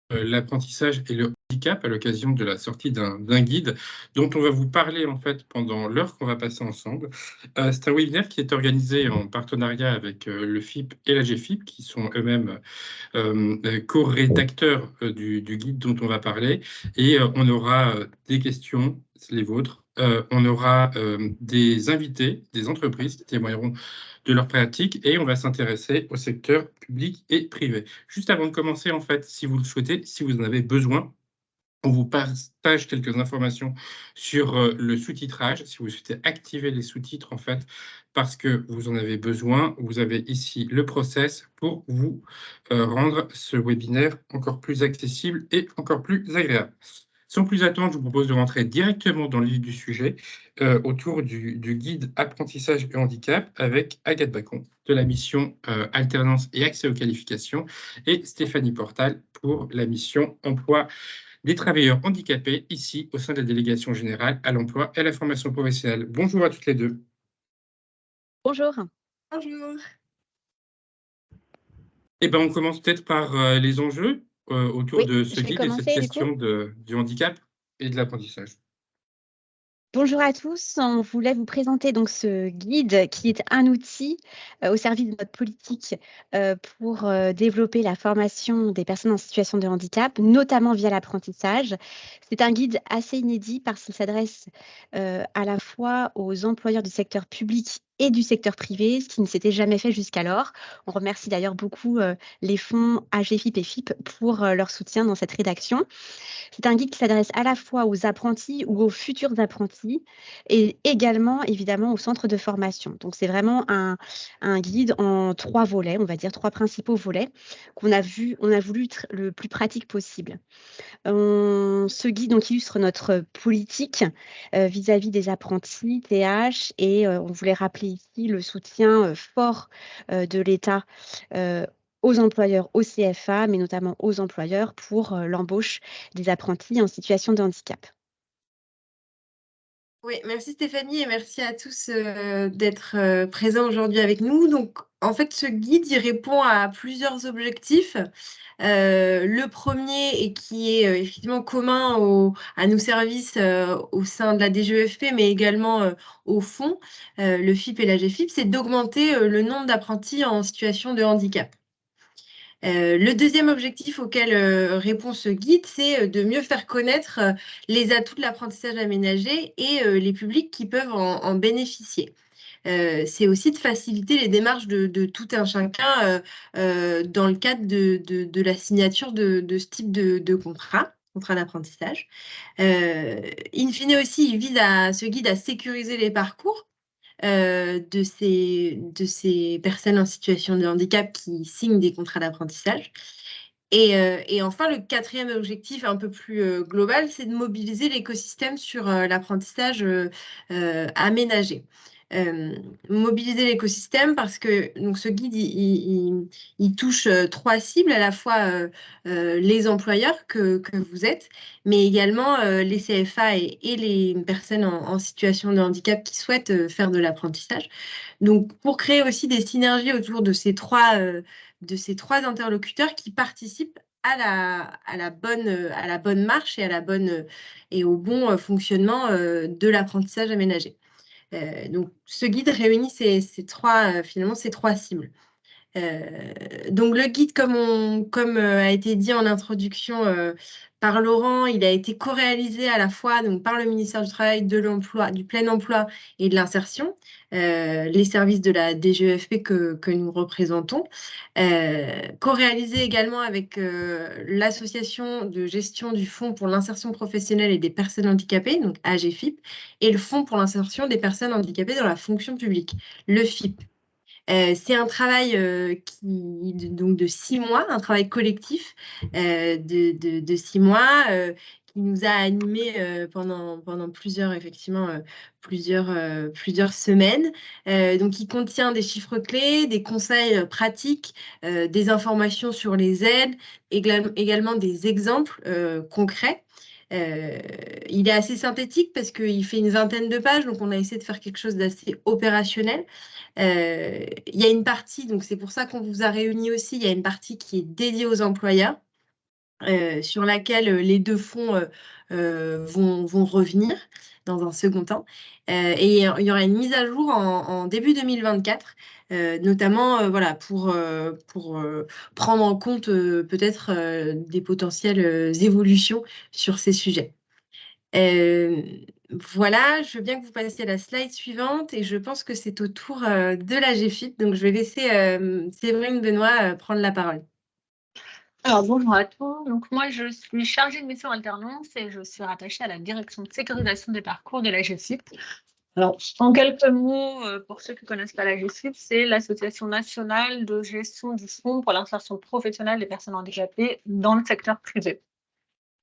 l'apprentissage et le handicap à l'occasion de la sortie d'un guide dont on va vous parler en fait pendant l'heure qu'on va passer ensemble. C'est un webinaire qui est organisé en partenariat avec le FIP et la GFIP qui sont eux-mêmes co-rédacteurs du guide dont on va parler et on aura des questions, les vôtres. On aura des invités, des entreprises qui témoigneront de leurs pratiques et on va s'intéresser au secteur public et privé. Juste avant de commencer, en fait, si vous le souhaitez, si vous en avez besoin, on vous partage quelques informations sur le sous-titrage. Si vous souhaitez activer les sous-titres, en fait, parce que vous en avez besoin, vous avez ici le process pour vous rendre ce webinaire encore plus accessible et encore plus agréable. Sans plus attendre, je vous propose de rentrer directement dans le vif du sujet autour du guide apprentissage et handicap avec Agathe Bacon de la mission alternance et accès aux qualifications et Stéphanie Portal pour la mission emploi des travailleurs handicapés ici au sein de la délégation générale à l'emploi et à la formation professionnelle. Bonjour à toutes les deux. Bonjour. Bonjour. Eh ben, on commence peut-être par les enjeux autour de ce guide et de cette question du handicap et de l'apprentissage. Bonjour à tous, on voulait vous présenter donc ce guide qui est un outil au service de notre politique pour développer la formation des personnes en situation de handicap, notamment via l'apprentissage. C'est un guide assez inédit parce qu'il s'adresse à la fois aux employeurs du secteur public et du secteur privé, ce qui ne s'était jamais fait jusqu'alors. On remercie d'ailleurs beaucoup les fonds AGFIP et FIP pour leur soutien dans cette rédaction. C'est un guide qui s'adresse à la fois aux apprentis ou aux futurs apprentis et également, évidemment, aux centres de formation. Donc, c'est vraiment un guide en 3 volets, on va dire 3 principaux volets on a voulu être le plus pratique possible. Ce guide donc illustre notre politique vis-à-vis des apprentis, TH, et on voulait rappeler ici le soutien fort de l'État aux employeurs, aux CFA, mais notamment aux employeurs pour l'embauche des apprentis en situation de handicap. Oui, merci Stéphanie et merci à tous d'être présents aujourd'hui avec nous. Donc, en fait, ce guide, il répond à plusieurs objectifs. Le premier, et qui est effectivement commun à nos services au sein de la DGEFP, mais également au fond, le FIP et la GFIP, c'est d'augmenter le nombre d'apprentis en situation de handicap. Le deuxième objectif auquel répond ce guide, c'est de mieux faire connaître les atouts de l'apprentissage aménagé et les publics qui peuvent en bénéficier. C'est aussi de faciliter les démarches de tout un chacun dans le cadre de la signature de ce type de contrat d'apprentissage. In fine aussi, ce guide à sécuriser les parcours de ces personnes en situation de handicap qui signent des contrats d'apprentissage. Et enfin, le quatrième objectif un peu plus global, c'est de mobiliser l'écosystème sur l'apprentissage aménagé. Mobiliser l'écosystème parce que donc, ce guide, il touche 3 cibles, à la fois les employeurs que vous êtes, mais également les CFA et les personnes en situation de handicap qui souhaitent faire de l'apprentissage. Donc, pour créer aussi des synergies autour de ces trois interlocuteurs qui participent à la bonne marche et au bon fonctionnement de l'apprentissage aménagé. Donc, ce guide réunit ces trois cibles. Donc, le guide, comme a été dit en introduction par Laurent, il a été co-réalisé à la fois donc, par le ministère du Travail, de l'Emploi, du Plein Emploi et de l'Insertion, les services de la DGEFP que nous représentons. Co-réalisé également avec l'association de gestion du Fonds pour l'insertion professionnelle et des personnes handicapées, donc AGFIP, et le Fonds pour l'insertion des personnes handicapées dans la fonction publique, le FIP. C'est un travail donc de 6 mois, un travail collectif de 6 mois qui nous a animés pendant plusieurs semaines. Donc, il contient des chiffres clés, des conseils pratiques, des informations sur les aides, également des exemples concrets. Il est assez synthétique parce qu'il fait une 20aine de pages, donc on a essayé de faire quelque chose d'assez opérationnel. Il y a une partie, donc c'est pour ça qu'on vous a réunis aussi, il y a une partie qui est dédiée aux employeurs. sur laquelle les deux fonds vont revenir dans un second temps. Et il y aura une mise à jour en début 2024, notamment voilà, pour prendre en compte peut-être des potentielles évolutions sur ces sujets. Voilà, je veux bien que vous passiez à la slide suivante et je pense que c'est au tour de la GFIP. Donc, je vais laisser Séverine Benoît prendre la parole. Alors, bonjour à tous. Donc, moi, je suis chargée de mission alternance et je suis rattachée à la direction de sécurisation des parcours de la GFIP. Alors, en quelques mots, pour ceux qui ne connaissent pas la GFIP, c'est l'Association nationale de gestion du fonds pour l'insertion professionnelle des personnes handicapées dans le secteur privé.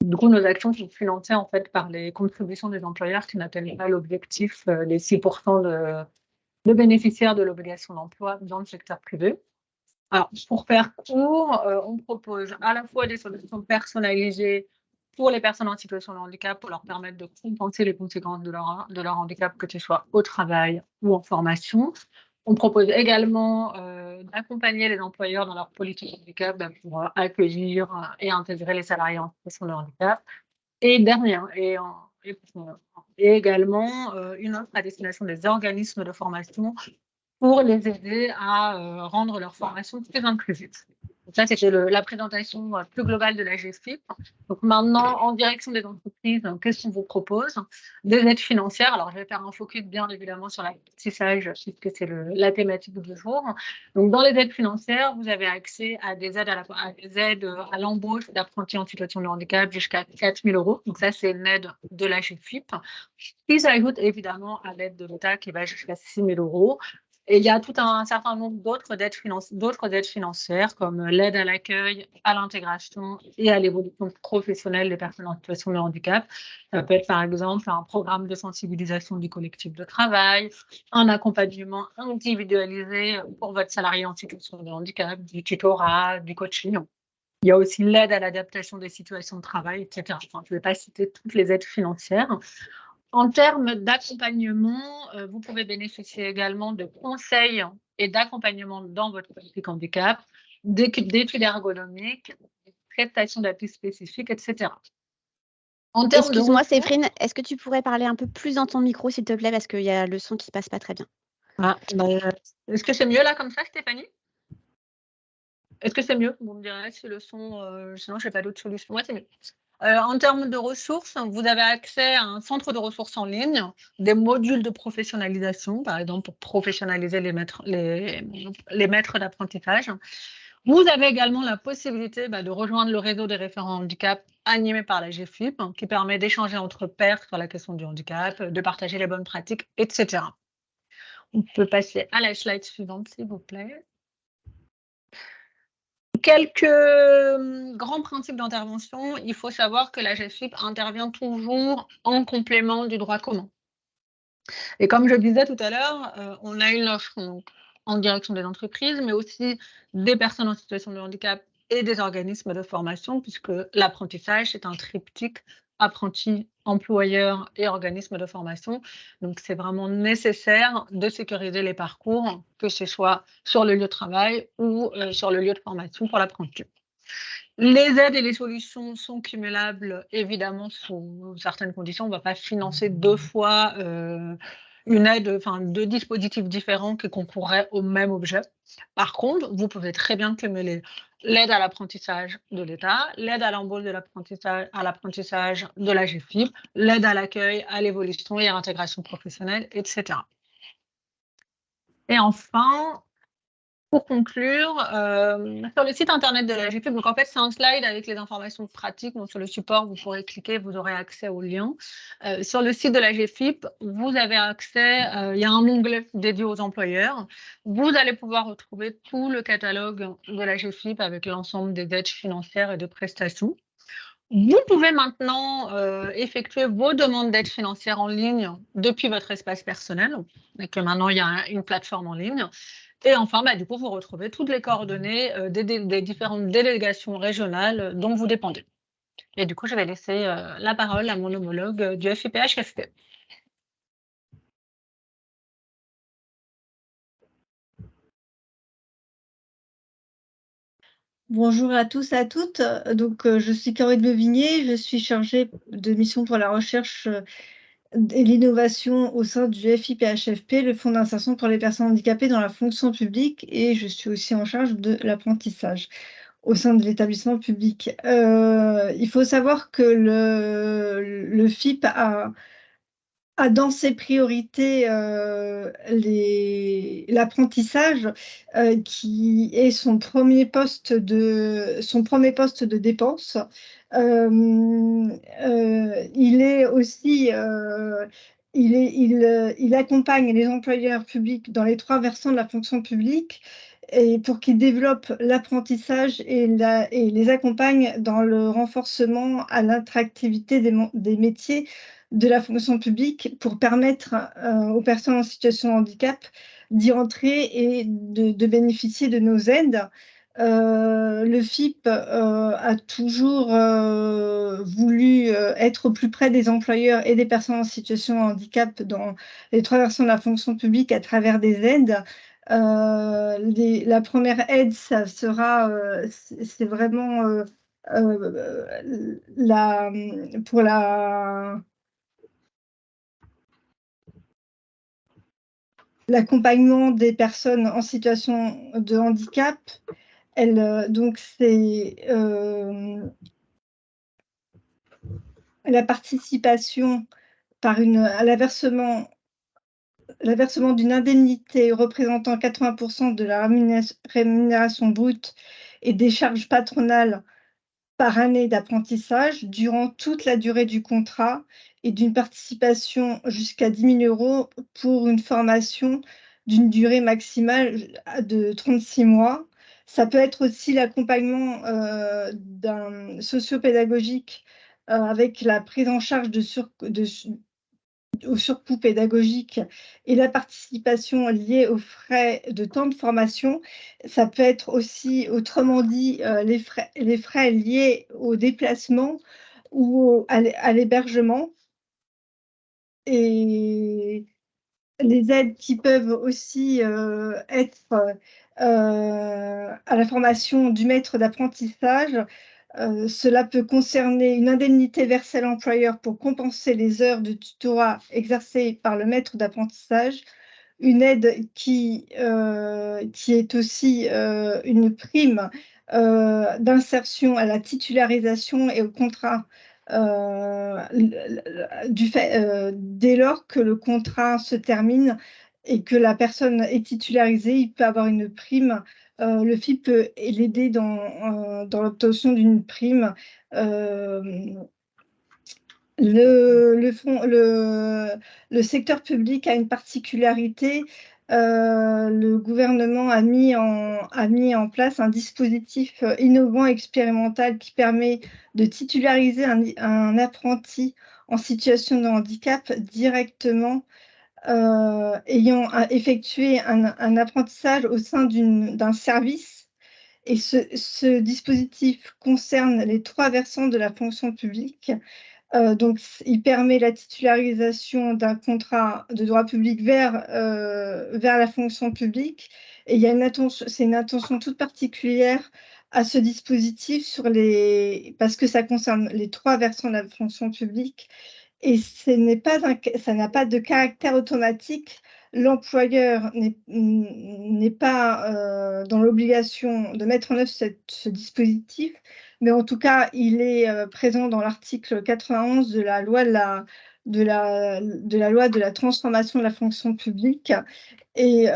Du coup, nos actions sont financées en fait par les contributions des employeurs qui n'atteignent pas l'objectif des 6% de bénéficiaires de l'obligation d'emploi dans le secteur privé. Alors, pour faire court, on propose à la fois des solutions personnalisées pour les personnes en situation de handicap pour leur permettre de compenser les conséquences de leur handicap, que ce soit au travail ou en formation. On propose également d'accompagner les employeurs dans leur politique handicap pour accueillir et intégrer les salariés en situation de handicap. Et également une offre à destination des organismes de formation pour les aider à rendre leur formation plus inclusive. Donc ça, c'était la présentation plus globale de la GFIP. Donc maintenant, en direction des entreprises, qu'est-ce qu'on vous propose? Des aides financières. Alors, je vais faire un focus bien évidemment sur l'apprentissage, puisque c'est la thématique du jour. Donc, dans les aides financières, vous avez accès à des aides à l'embauche d'apprentis en situation de handicap jusqu'à 4 000 €. Donc ça, c'est une aide de la GFIP. Qui s'ajoute évidemment à l'aide de l'État qui va jusqu'à 6 000 €. Et il y a tout un certain nombre d'autres aides financières, comme l'aide à l'accueil, à l'intégration et à l'évolution professionnelle des personnes en situation de handicap. Ça peut être par exemple un programme de sensibilisation du collectif de travail, un accompagnement individualisé pour votre salarié en situation de handicap, du tutorat, du coaching. Il y a aussi l'aide à l'adaptation des situations de travail, etc. Enfin, je ne vais pas citer toutes les aides financières. En termes d'accompagnement, vous pouvez bénéficier également de conseils et d'accompagnement dans votre politique handicap, d'études ergonomiques, de prestations d'appui spécifiques, etc. Excuse-moi, Séverine, est-ce que tu pourrais parler un peu plus dans ton micro, s'il te plaît, parce qu'il y a le son qui passe pas très bien. Est-ce que c'est mieux là comme ça, Stéphanie? Est-ce que c'est mieux? Vous me direz si le son, sinon je n'ai pas d'autre solution. Moi, c'est mieux. En termes de ressources, vous avez accès à un centre de ressources en ligne, des modules de professionnalisation, par exemple pour professionnaliser les maîtres d'apprentissage. Vous avez également la possibilité de rejoindre le réseau des référents handicap animé par la GFIP, qui permet d'échanger entre pairs sur la question du handicap, de partager les bonnes pratiques, etc. On peut passer à la slide suivante, s'il vous plaît. Quelques grands principes d'intervention. Il faut savoir que la GFIP intervient toujours en complément du droit commun. Et comme je disais tout à l'heure, on a une offre en direction des entreprises, mais aussi des personnes en situation de handicap et des organismes de formation, puisque l'apprentissage, c'est un triptyque apprentis, employeurs et organismes de formation. Donc, c'est vraiment nécessaire de sécuriser les parcours, que ce soit sur le lieu de travail ou sur le lieu de formation pour l'apprenti. Les aides et les solutions sont cumulables, évidemment, sous certaines conditions. On ne va pas financer deux fois une aide, deux dispositifs différents qui concourraient au même objet. Par contre, vous pouvez très bien cumuler l'aide à l'apprentissage de l'État, l'aide à l'embauche de l'apprentissage de la GFIP, l'aide à l'accueil, à l'évolution et à l'intégration professionnelle, etc. Et enfin, pour conclure, sur le site internet de la GFIP, donc en fait, c'est un slide avec les informations pratiques. Donc, sur le support, vous pourrez cliquer, vous aurez accès au lien. Sur le site de la GFIP, vous avez accès, il y a un onglet dédié aux employeurs. Vous allez pouvoir retrouver tout le catalogue de la GFIP avec l'ensemble des aides financières et de prestations. Vous pouvez maintenant effectuer vos demandes d'aide financière en ligne depuis votre espace personnel. Donc, maintenant, il y a une plateforme en ligne. Et enfin, du coup, vous retrouvez toutes les coordonnées des différentes délégations régionales dont vous dépendez. Et du coup, je vais laisser la parole à mon homologue du FIPHFP. Bonjour à tous et à toutes. Donc, je suis Caroline Levigné, je suis chargée de mission pour la recherche et l'innovation au sein du FIPHFP, le Fonds d'insertion pour les personnes handicapées dans la fonction publique, et je suis aussi en charge de l'apprentissage au sein de l'établissement public. Il faut savoir que le FIP a dans ses priorités l'apprentissage, qui est son premier poste de dépense. Il est aussi il accompagne les employeurs publics dans les 3 versants de la fonction publique, et pour qu'ils développent l'apprentissage et les accompagne dans le renforcement à l'attractivité des métiers de la fonction publique, pour permettre aux personnes en situation de handicap d'y entrer et de bénéficier de nos aides. Le FIP a toujours voulu être au plus près des employeurs et des personnes en situation de handicap dans les 3 versants de la fonction publique à travers des aides. La première aide, ça sera, c'est vraiment pour l'accompagnement des personnes en situation de handicap. Donc, c'est la participation à l'aversement d'une indemnité représentant 80% de la rémunération brute et des charges patronales par année d'apprentissage durant toute la durée du contrat, et d'une participation jusqu'à 10 000 € pour une formation d'une durée maximale de 36 mois. Ça peut être aussi l'accompagnement d'un socio-pédagogique avec la prise en charge au surcoût pédagogique et la participation liée aux frais de temps de formation. Ça peut être aussi, autrement dit, les frais liés au déplacement ou à l'hébergement. Et les aides qui peuvent aussi être à la formation du maître d'apprentissage. Cela peut concerner une indemnité versée à l'employeur pour compenser les heures de tutorat exercées par le maître d'apprentissage, une aide qui est aussi une prime d'insertion à la titularisation et au contrat, dès lors que le contrat se termine et que la personne est titularisée, il peut avoir une prime. Le FIP peut l'aider dans l'obtention d'une prime. Le secteur public a une particularité. Le gouvernement a mis en place un dispositif innovant et expérimental qui permet de titulariser un apprenti en situation de handicap directement, ayant effectué un apprentissage au sein d'un service. Et ce dispositif concerne les 3 versants de la fonction publique. Donc, il permet la titularisation d'un contrat de droit public vers la fonction publique. Et c'est une attention toute particulière à ce dispositif parce que ça concerne les 3 versants de la fonction publique. Et ça n'a pas de caractère automatique. L'employeur n'est pas dans l'obligation de mettre en œuvre ce dispositif, mais en tout cas, il est présent dans l'article 91 de la loi de la transformation de la fonction publique. Et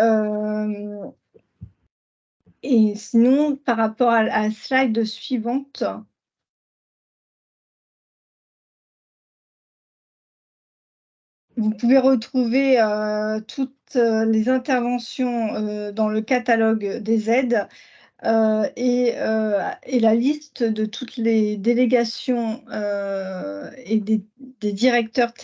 sinon, par rapport à la slide suivante, vous pouvez retrouver toutes les interventions dans le catalogue des aides et la liste de toutes les délégations et des directeurs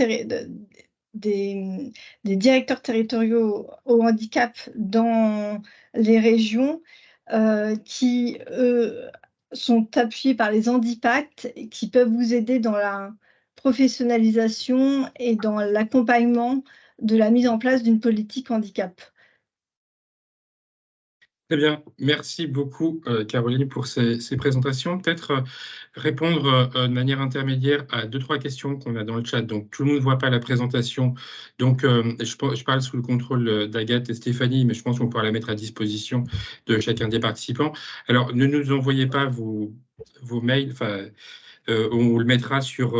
des directeurs territoriaux au handicap dans les régions qui, eux, sont appuyés par les Handipact et qui peuvent vous aider dans la professionnalisation et dans l'accompagnement de la mise en place d'une politique handicap. Très bien, merci beaucoup Caroline pour ces présentations. Peut-être répondre de manière intermédiaire à 2-3 questions qu'on a dans le chat. Donc tout le monde ne voit pas la présentation. Donc je parle sous le contrôle d'Agathe et Stéphanie, mais je pense qu'on pourra la mettre à disposition de chacun des participants. Alors ne nous envoyez pas vos mails, on le mettra sur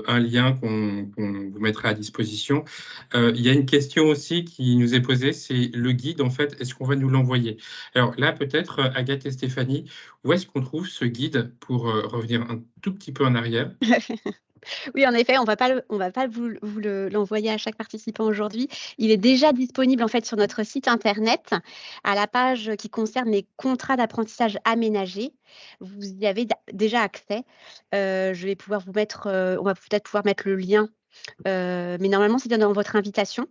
un lien qu'on vous mettra à disposition. Il y a une question aussi qui nous est posée, c'est le guide, en fait, est-ce qu'on va nous l'envoyer? Alors là, peut-être, Agathe et Stéphanie, où est-ce qu'on trouve ce guide pour revenir un tout petit peu en arrière? Oui, en effet, on va pas l'envoyer à chaque participant aujourd'hui. Il est déjà disponible en fait sur notre site internet à la page qui concerne les contrats d'apprentissage aménagés. Vous y avez déjà accès. Je vais pouvoir vous mettre, on va peut-être pouvoir mettre le lien, mais normalement c'est dans votre invitation.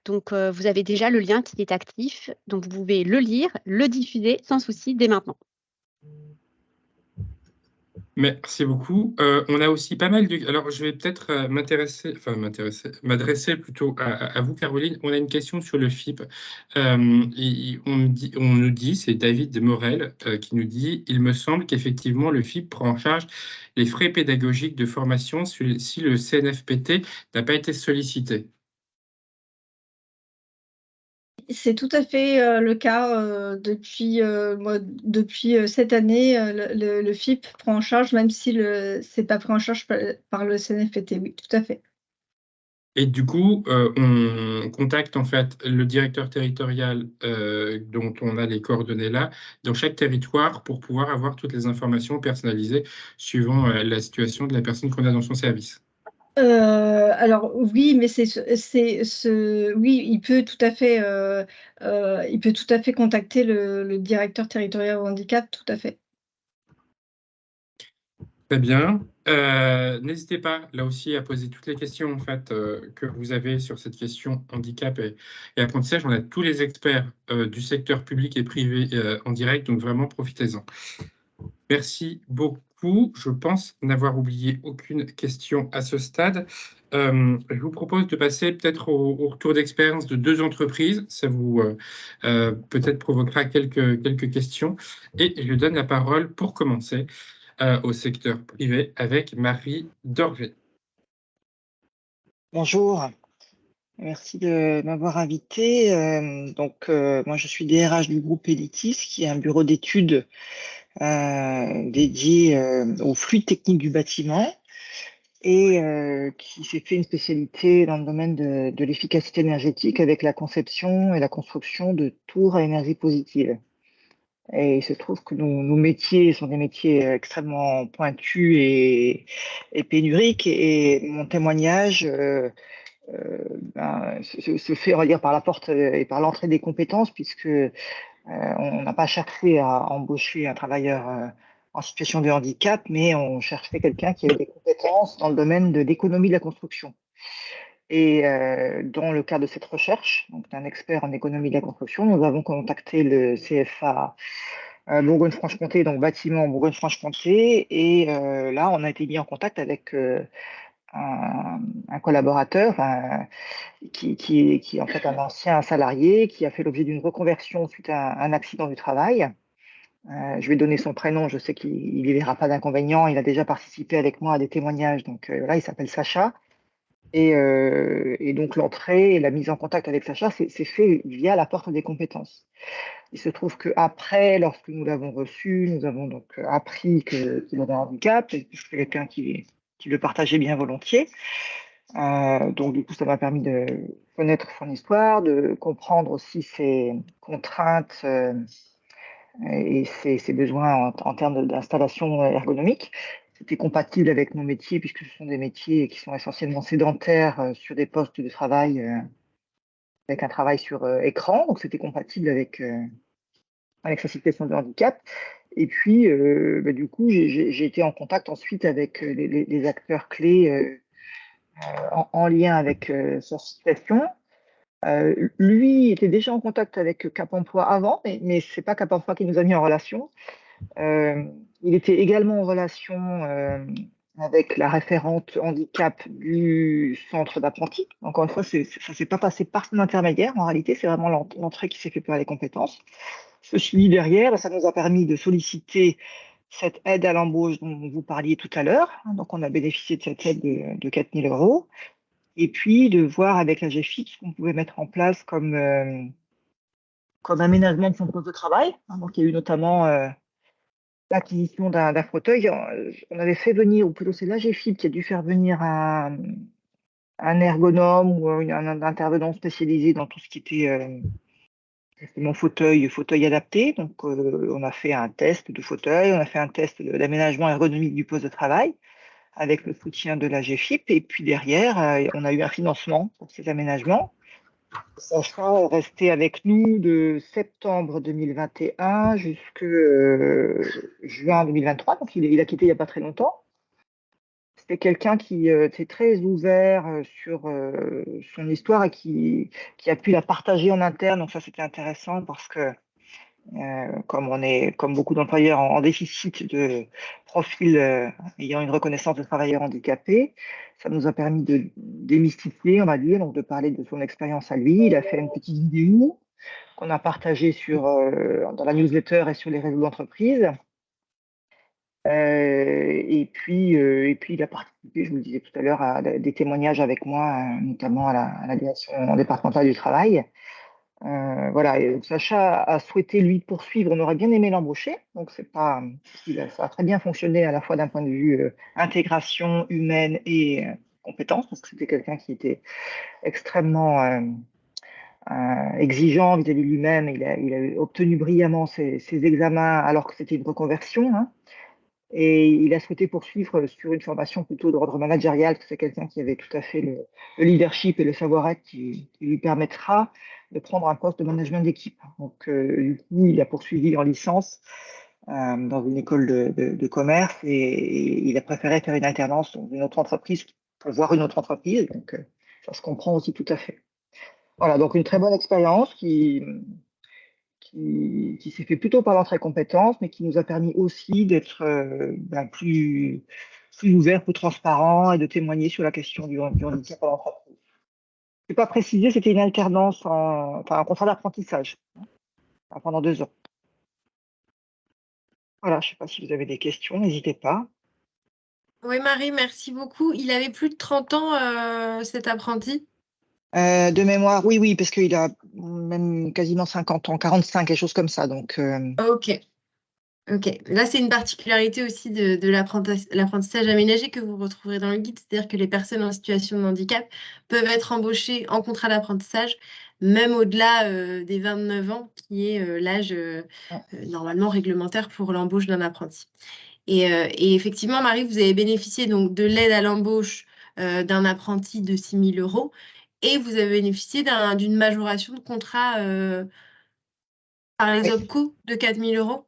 Donc vous avez déjà le lien qui est actif, donc vous pouvez le lire, le diffuser sans souci dès maintenant. Merci beaucoup. On a aussi pas mal de... Alors, je vais peut-être m'adresser plutôt à vous, Caroline. On a une question sur le FIP. On nous dit, c'est David Morel qui nous dit, il me semble qu'effectivement, le FIP prend en charge les frais pédagogiques de formation si le CNFPT n'a pas été sollicité. C'est tout à fait le cas depuis cette année. Le FIP prend en charge, même si c'est pas pris en charge par le CNFPT. Oui, tout à fait. Et du coup, on contacte en fait le directeur territorial dont on a les coordonnées là, dans chaque territoire pour pouvoir avoir toutes les informations personnalisées suivant la situation de la personne qu'on a dans son service. Alors oui, mais oui, il peut tout à fait contacter le directeur territorial au handicap, tout à fait. Très bien. N'hésitez pas, là aussi, à poser toutes les questions en fait, que vous avez sur cette question handicap et apprentissage. On a tous les experts du secteur public et privé en direct, donc vraiment profitez-en. Merci beaucoup. Je pense n'avoir oublié aucune question à ce stade. Je vous propose de passer peut-être au retour d'expérience de 2 entreprises. Ça vous peut-être provoquera quelques questions. Et je donne la parole pour commencer au secteur privé avec Marie Dorvé. Bonjour, merci de m'avoir invité. Moi, je suis DRH du groupe Elitis, qui est un bureau d'études dédié aux flux techniques du bâtiment et qui s'est fait une spécialité dans le domaine de l'efficacité énergétique avec la conception et la construction de tours à énergie positive. Et il se trouve que nos métiers sont des métiers extrêmement pointus et pénuriques. Et mon témoignage se fait relire par la porte et par l'entrée des compétences, puisque on n'a pas cherché à embaucher un travailleur en situation de handicap, mais on cherchait quelqu'un qui avait des compétences dans le domaine de l'économie de la construction. Et dans le cadre de cette recherche, donc d'un expert en économie de la construction, nous avons contacté le CFA Bourgogne-Franche-Comté, donc bâtiment Bourgogne-Franche-Comté, et là, on a été mis en contact avec un collaborateur qui est en fait un ancien salarié qui a fait l'objet d'une reconversion suite à un accident du travail. Je vais donner son prénom, je sais qu'il n'y verra pas d'inconvénient, il a déjà participé avec moi à des témoignages, donc là, il s'appelle Sacha. Et donc l'entrée et la mise en contact avec Sacha, c'est fait via la porte des compétences. Il se trouve qu'après, lorsque nous l'avons reçu, nous avons donc appris qu'il avait un handicap, et que c'est quelqu'un qui le partageait bien volontiers. Donc du coup, ça m'a permis de connaître son histoire, de comprendre aussi ses contraintes et ses besoins en termes d'installation ergonomique. C'était compatible avec mon métier, puisque ce sont des métiers qui sont essentiellement sédentaires sur des postes de travail avec un travail sur écran. Donc c'était compatible avec sa situation de handicap. Et puis, du coup, j'ai été en contact ensuite avec les acteurs clés en lien avec sa situation. Lui était déjà en contact avec Cap Emploi avant, mais ce n'est pas Cap Emploi qui nous a mis en relation. Il était également en relation avec la référente handicap du centre d'apprentis. Encore une fois, ça ne s'est pas passé par son intermédiaire. En réalité, c'est vraiment l'entrée qui s'est fait par les compétences. ce suivi derrière, ça nous a permis de solliciter cette aide à l'embauche dont vous parliez tout à l'heure. Donc, on a bénéficié de cette aide de 4 000 €. Et puis, de voir avec la GFIP ce qu'on pouvait mettre en place comme aménagement de son poste de travail. Donc, il y a eu notamment l'acquisition d'un fauteuil. On avait fait venir, ou plutôt c'est la GFIP qui a dû faire venir un ergonome ou un intervenant spécialisé dans tout ce qui était justement fauteuil adapté. Donc, on a fait un test de fauteuil, on a fait un test d'aménagement ergonomique du poste de travail avec le soutien de la GFIP. Et puis derrière, on a eu un financement pour ces aménagements. Sacha est resté avec nous de septembre 2021 jusqu'à juin 2023. Donc, il a quitté il n'y a pas très longtemps. C'était quelqu'un qui était très ouvert sur son histoire et qui a pu la partager en interne. Donc ça, c'était intéressant parce que comme beaucoup d'employeurs en déficit de profils ayant une reconnaissance de travailleurs handicapés, ça nous a permis de démystifier, on va dire, donc de parler de son expérience à lui. Il a fait une petite vidéo qu'on a partagée dans la newsletter et sur les réseaux d'entreprise. Et puis il a participé, je vous le disais tout à l'heure, à des témoignages avec moi, notamment à la direction départementale du travail. Voilà, et Sacha a souhaité lui poursuivre, on aurait bien aimé l'embaucher, donc ça a très bien fonctionné à la fois d'un point de vue intégration humaine et compétence, parce que c'était quelqu'un qui était extrêmement exigeant vis-à-vis de lui-même. Il a obtenu brillamment ses examens alors que c'était une reconversion, hein. Et il a souhaité poursuivre sur une formation plutôt d'ordre managérial, parce que c'est quelqu'un qui avait tout à fait le leadership et le savoir-être qui lui permettra de prendre un poste de management d'équipe. Donc, du coup, il a poursuivi en licence dans une école de commerce et il a préféré faire une alternance dans une autre entreprise pour voir une autre entreprise. Donc, ça se comprend aussi tout à fait. Voilà, donc une très bonne expérience qui s'est fait plutôt par l'entrée compétence, mais qui nous a permis aussi d'être plus ouvert, plus transparent et de témoigner sur la question du handicap à l'entreprise. Je n'ai pas précisé, c'était une alternance, un contrat d'apprentissage pendant 2 ans. Voilà, je ne sais pas si vous avez des questions, n'hésitez pas. Oui, Marie, merci beaucoup. Il avait plus de 30 ans, cet apprenti? De mémoire, oui, parce qu'il a même quasiment 50 ans, 45, quelque chose comme ça. Donc, Ok. Là, c'est une particularité aussi de l'apprentissage aménagé que vous retrouverez dans le guide, c'est-à-dire que les personnes en situation de handicap peuvent être embauchées en contrat d'apprentissage, même au-delà des 29 ans, qui est l'âge normalement réglementaire pour l'embauche d'un apprenti. Et effectivement, Marie, vous avez bénéficié donc de l'aide à l'embauche d'un apprenti de 6 000 € et vous avez bénéficié d'une majoration de contrat par les oui. OPCO de 4 000 €.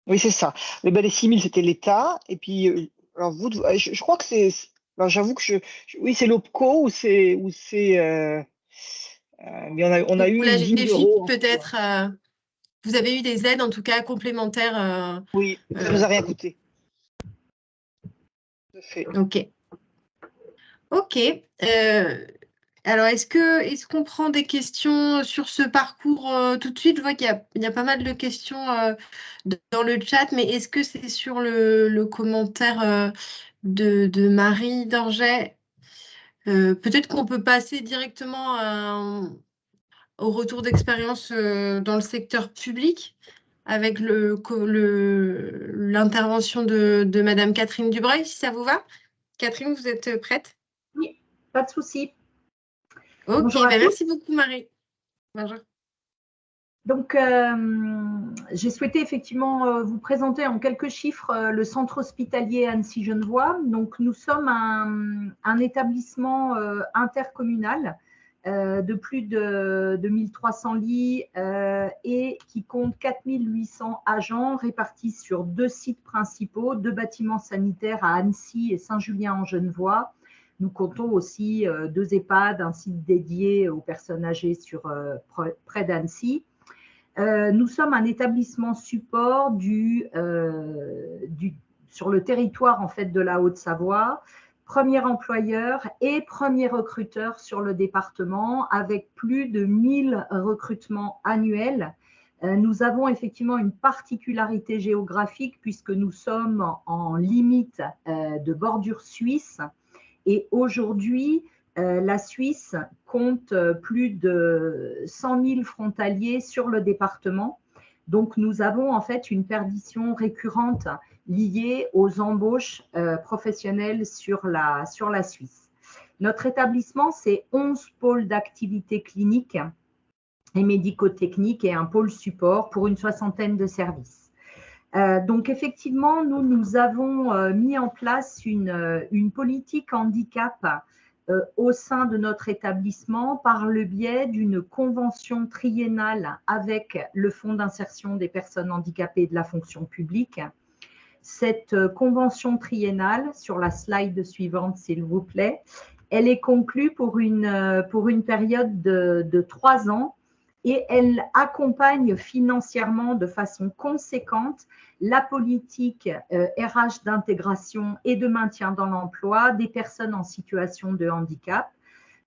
Oui, c'est ça. Les 6 000, c'était l'État. Et puis, alors vous, je crois que c'est. Alors, j'avoue que oui, c'est l'OPCO ou c'est. Mais on a eu La 10 000 GFIP, € en tout, peut-être, vous avez eu des aides, en tout cas complémentaires. Oui, ça nous a rien coûté. Tout à fait. Ok. Alors, est-ce qu'on prend des questions sur ce parcours tout de suite? Je vois qu'il y a pas mal de questions dans le chat, mais est-ce que c'est sur le commentaire de Marie Dorget? Peut-être qu'on peut passer directement au retour d'expérience dans le secteur public avec l'intervention de Madame Catherine Dubreuil, si ça vous va. Catherine, vous êtes prête? Oui, pas de souci. Ok, Bonjour à tous. merci beaucoup Marie. Bonjour. Donc, j'ai souhaité effectivement vous présenter en quelques chiffres le centre hospitalier Annecy-Genevois. Donc, nous sommes un établissement intercommunal de plus de 1300 lits et qui compte 4800 agents répartis sur 2 sites principaux, 2 bâtiments sanitaires à Annecy et Saint-Julien-en-Genevois. Nous comptons aussi 2 EHPAD, un site dédié aux personnes âgées près d'Annecy. Nous sommes un établissement support sur le territoire en fait, de la Haute-Savoie, premier employeur et premier recruteur sur le département avec plus de 1000 recrutements annuels Nous avons effectivement une particularité géographique puisque nous sommes en limite de bordure suisse et aujourd'hui, la Suisse compte plus de 100 000 frontaliers sur le département. Donc, nous avons en fait une perdition récurrente liée aux embauches professionnelles sur la Suisse. Notre établissement, c'est 11 pôles d'activité clinique et médico-technique et un pôle support pour une 60aine de services. Donc, effectivement, nous avons mis en place une politique handicap au sein de notre établissement par le biais d'une convention triennale avec le Fonds d'insertion des personnes handicapées de la fonction publique. Cette convention triennale, sur la slide suivante, s'il vous plaît, elle est conclue pour une période de 3 ans et elle accompagne financièrement de façon conséquente la politique RH d'intégration et de maintien dans l'emploi des personnes en situation de handicap,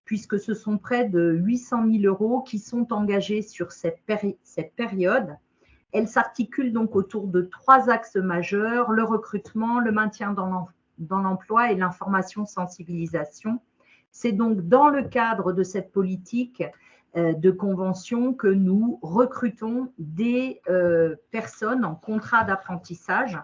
puisque ce sont près de 800 000 € qui sont engagés sur cette période. Elle s'articule donc autour de 3 axes majeurs, le recrutement, le maintien dans l'emploi et l'information sensibilisation. C'est donc dans le cadre de cette politique de convention que nous recrutons des personnes en contrat d'apprentissage.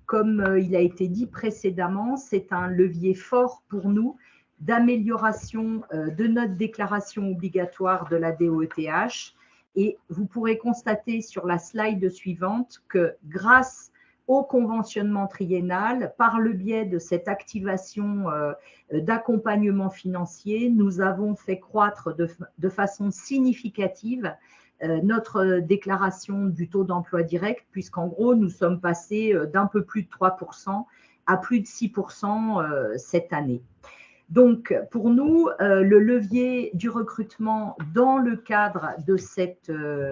Comme il a été dit précédemment, c'est un levier fort pour nous d'amélioration de notre déclaration obligatoire de la DOETH. Et vous pourrez constater sur la slide suivante que grâce au conventionnement triennal, par le biais de cette activation d'accompagnement financier, nous avons fait croître de façon significative notre déclaration du taux d'emploi direct, puisqu'en gros, nous sommes passés d'un peu plus de 3% à plus de 6% cette année. Donc, pour nous, le levier du recrutement dans le cadre de ce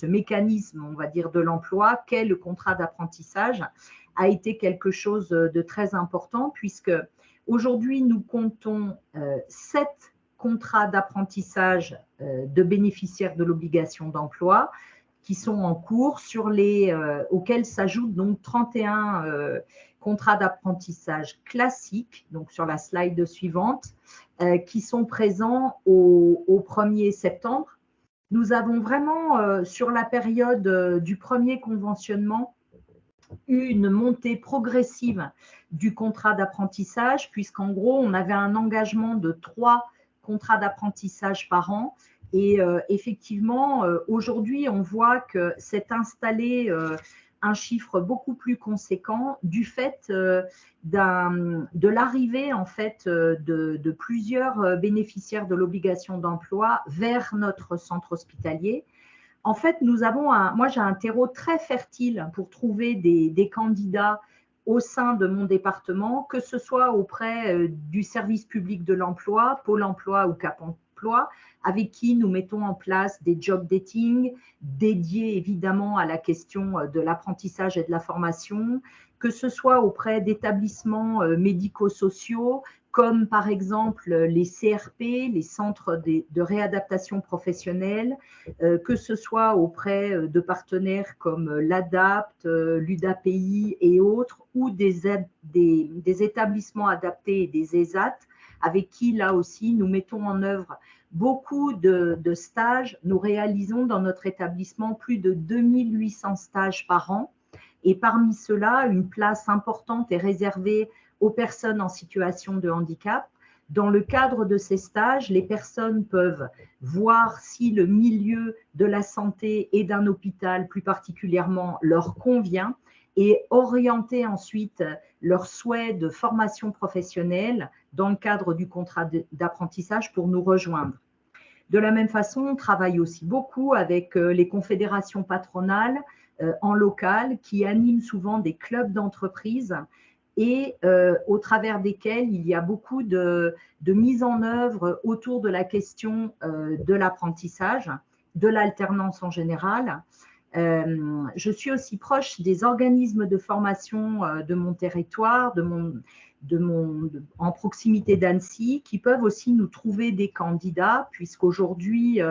mécanisme, on va dire, de l'emploi, qu'est le contrat d'apprentissage, a été quelque chose de très important puisque aujourd'hui, nous comptons 7 contrats d'apprentissage de bénéficiaires de l'obligation d'emploi qui sont en cours, auxquels s'ajoutent donc 31 contrats d'apprentissage classiques, donc sur la slide suivante, qui sont présents au 1er septembre. Nous avons vraiment, sur la période du premier conventionnement, eu une montée progressive du contrat d'apprentissage, puisqu'en gros, on avait un engagement de 3 contrats d'apprentissage par an. Et effectivement, aujourd'hui, on voit que s'est installé un chiffre beaucoup plus conséquent du fait de l'arrivée en fait de plusieurs bénéficiaires de l'obligation d'emploi vers notre centre hospitalier. En fait, moi j'ai un terreau très fertile pour trouver des candidats au sein de mon département, que ce soit auprès du service public de l'emploi, Pôle emploi ou Cap emploi, avec qui nous mettons en place des job dating dédiés évidemment à la question de l'apprentissage et de la formation, que ce soit auprès d'établissements médico-sociaux, comme par exemple les CRP, les centres de réadaptation professionnelle, que ce soit auprès de partenaires comme l'ADAPT, l'UDAPI et autres, ou des établissements adaptés et des ESAT, avec qui, là aussi, nous mettons en œuvre beaucoup de stages. Nous réalisons dans notre établissement plus de 2800 stages par an. Et parmi ceux-là, une place importante est réservée aux personnes en situation de handicap. Dans le cadre de ces stages, les personnes peuvent voir si le milieu de la santé et d'un hôpital plus particulièrement leur convient et orienter ensuite leurs souhaits de formation professionnelle dans le cadre du contrat d'apprentissage pour nous rejoindre. De la même façon, on travaille aussi beaucoup avec les confédérations patronales en local qui animent souvent des clubs d'entreprise et au travers desquels il y a beaucoup de mise en œuvre autour de la question de l'apprentissage, de l'alternance en général. Je suis aussi proche des organismes de formation de mon territoire, en proximité d'Annecy, qui peuvent aussi nous trouver des candidats, puisqu'aujourd'hui,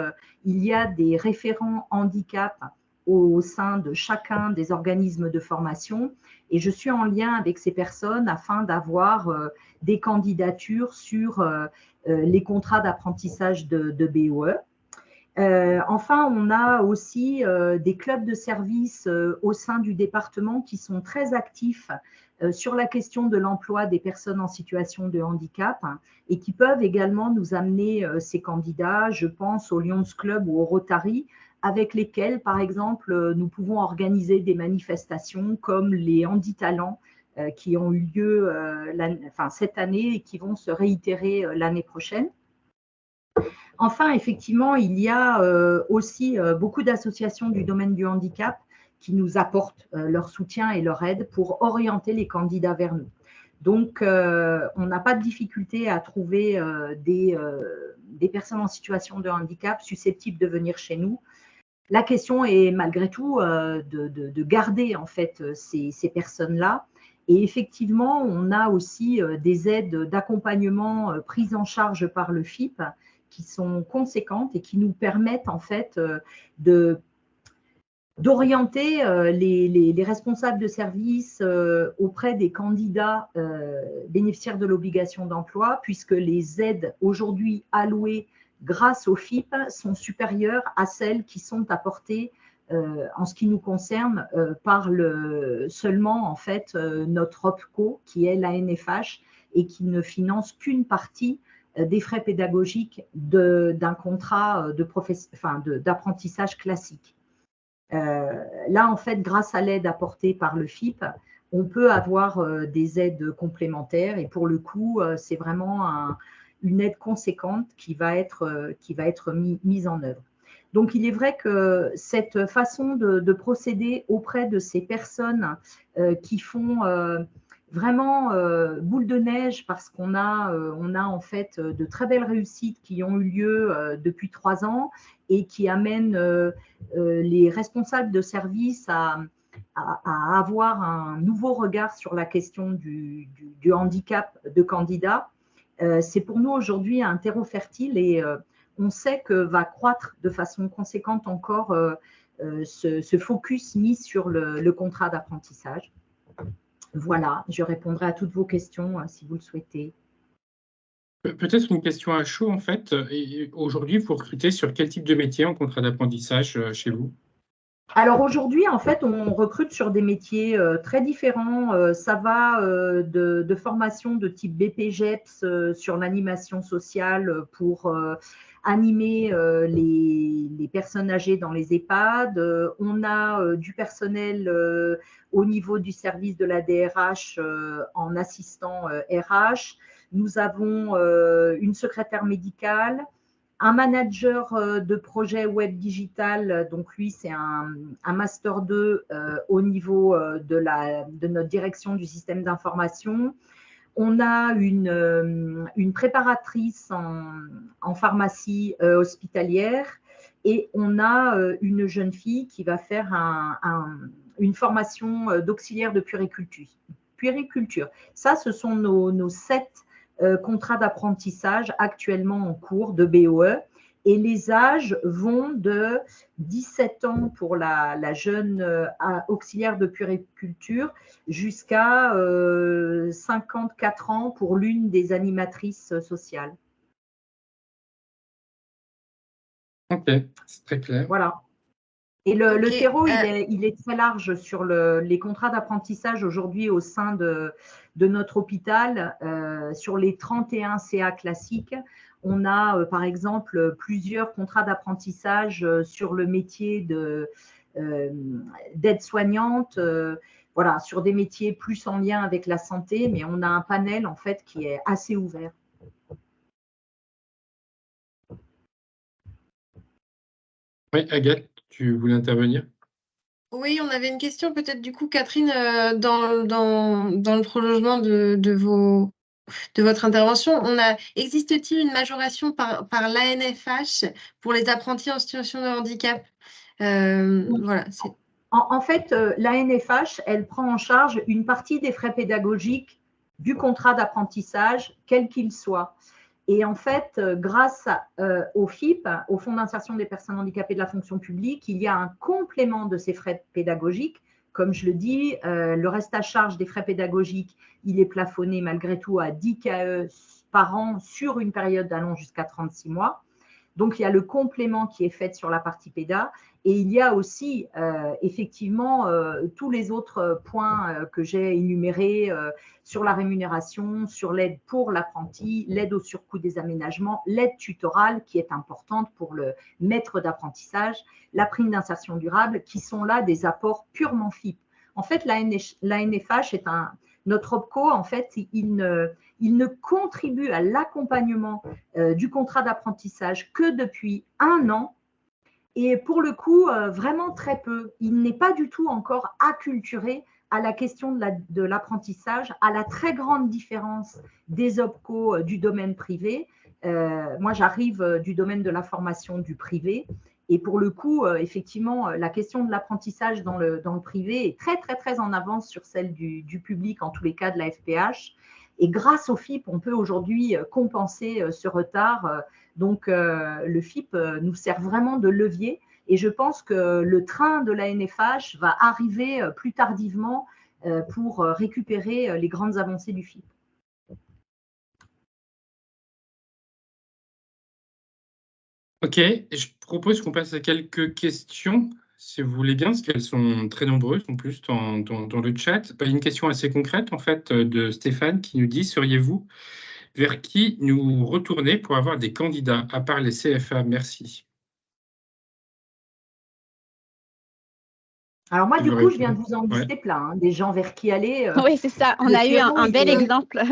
il y a des référents handicap au sein de chacun des organismes de formation. Et je suis en lien avec ces personnes afin d'avoir des candidatures sur les contrats d'apprentissage de BOE. Enfin, on a aussi des clubs de service au sein du département qui sont très actifs sur la question de l'emploi des personnes en situation de handicap et qui peuvent également nous amener ces candidats. Je pense au Lions Club ou au Rotary, avec lesquels, par exemple, nous pouvons organiser des manifestations comme les Handitalents qui ont eu lieu cette année et qui vont se réitérer l'année prochaine. Enfin, effectivement, il y a aussi beaucoup d'associations du domaine du handicap qui nous apportent leur soutien et leur aide pour orienter les candidats vers nous. Donc, on n'a pas de difficulté à trouver des personnes en situation de handicap susceptibles de venir chez nous. La question est malgré tout de garder en fait ces personnes-là. Et effectivement, on a aussi des aides d'accompagnement prises en charge par le FIP qui sont conséquentes et qui nous permettent en fait d'orienter les responsables de service auprès des candidats bénéficiaires de l'obligation d'emploi, puisque les aides aujourd'hui allouées grâce au FIP sont supérieures à celles qui sont apportées en ce qui nous concerne par seulement en fait notre OPCO qui est l'ANFH et qui ne finance qu'une partie des frais pédagogiques d'un contrat d'apprentissage classique. Là, en fait, grâce à l'aide apportée par le FIP, on peut avoir des aides complémentaires et pour le coup, c'est vraiment une aide conséquente qui va être mise en œuvre. Donc, il est vrai que cette façon de procéder auprès de ces personnes qui font vraiment boule de neige parce qu'on a en fait de très belles réussites qui ont eu lieu depuis 3 ans et qui amènent les responsables de service à avoir un nouveau regard sur la question du handicap de candidats. C'est pour nous aujourd'hui un terreau fertile et on sait que va croître de façon conséquente encore ce focus mis sur le contrat d'apprentissage. Voilà, je répondrai à toutes vos questions si vous le souhaitez. Peut-être une question à chaud, en fait. Aujourd'hui, vous recrutez sur quel type de métier en contrat d'apprentissage chez vous? Alors aujourd'hui, en fait, on recrute sur des métiers très différents. Ça va de formation de type BPGEPS sur l'animation sociale pour animer les personnes âgées dans les EHPAD. On a du personnel au niveau du service de la DRH en assistant RH. Nous avons une secrétaire médicale, un manager de projet web digital, donc lui c'est un master 2 au niveau de notre direction du système d'information. On a une préparatrice en pharmacie hospitalière et on a une jeune fille qui va faire une formation d'auxiliaire de puériculture. Ça, ce sont nos 7 contrats d'apprentissage actuellement en cours de BOE et les âges vont de 17 ans pour la jeune auxiliaire de puériculture jusqu'à 54 ans pour l'une des animatrices sociales. Ok, c'est très clair. Voilà. Et le terreau, il est très large sur les contrats d'apprentissage aujourd'hui au sein de notre hôpital. Sur les 31 CA classiques, on a par exemple plusieurs contrats d'apprentissage sur le métier d'aide-soignante, voilà, sur des métiers plus en lien avec la santé, mais on a un panel en fait qui est assez ouvert. Oui, Agathe, tu voulais intervenir? Oui, on avait une question peut-être du coup, Catherine, dans le prolongement de votre intervention. Existe-t-il une majoration par l'ANFH pour les apprentis en situation de handicap? Voilà, En fait, l'ANFH, elle prend en charge une partie des frais pédagogiques du contrat d'apprentissage, quel qu'il soit. Et en fait, grâce au FIP, au Fonds d'insertion des personnes handicapées de la fonction publique, il y a un complément de ces frais pédagogiques. Comme je le dis, le reste à charge des frais pédagogiques, il est plafonné malgré tout à 10 KE par an sur une période allant jusqu'à 36 mois. Donc, il y a le complément qui est fait sur la partie PEDA et il y a aussi effectivement tous les autres points que j'ai énumérés sur la rémunération, sur l'aide pour l'apprenti, l'aide au surcoût des aménagements, l'aide tutorale qui est importante pour le maître d'apprentissage, la prime d'insertion durable qui sont là des apports purement FIP. En fait, l'ANFH est notre OPCO, en fait, il ne contribue à l'accompagnement du contrat d'apprentissage que depuis 1 an et pour le coup, vraiment très peu. Il n'est pas du tout encore acculturé à la question de l'apprentissage, à la très grande différence des OPCO du domaine privé. Moi, j'arrive du domaine de la formation du privé. Et pour le coup, effectivement, la question de l'apprentissage dans le privé est très, très, très en avance sur celle du public, en tous les cas de la FPH. Et grâce au FIP, on peut aujourd'hui compenser ce retard. Donc, le FIP nous sert vraiment de levier. Et je pense que le train de l'ANFH va arriver plus tardivement pour récupérer les grandes avancées du FIP. Ok, je propose qu'on passe à quelques questions, si vous voulez bien, parce qu'elles sont très nombreuses en plus dans le chat. Une question assez concrète, en fait, de Stéphane qui nous dit « Seriez-vous vers qui nous retourner pour avoir des candidats, à part les CFA? Merci. » Alors moi, du coup, je viens de vous en lister plein, des gens vers qui aller. Oui, c'est ça, on a eu un bel exemple.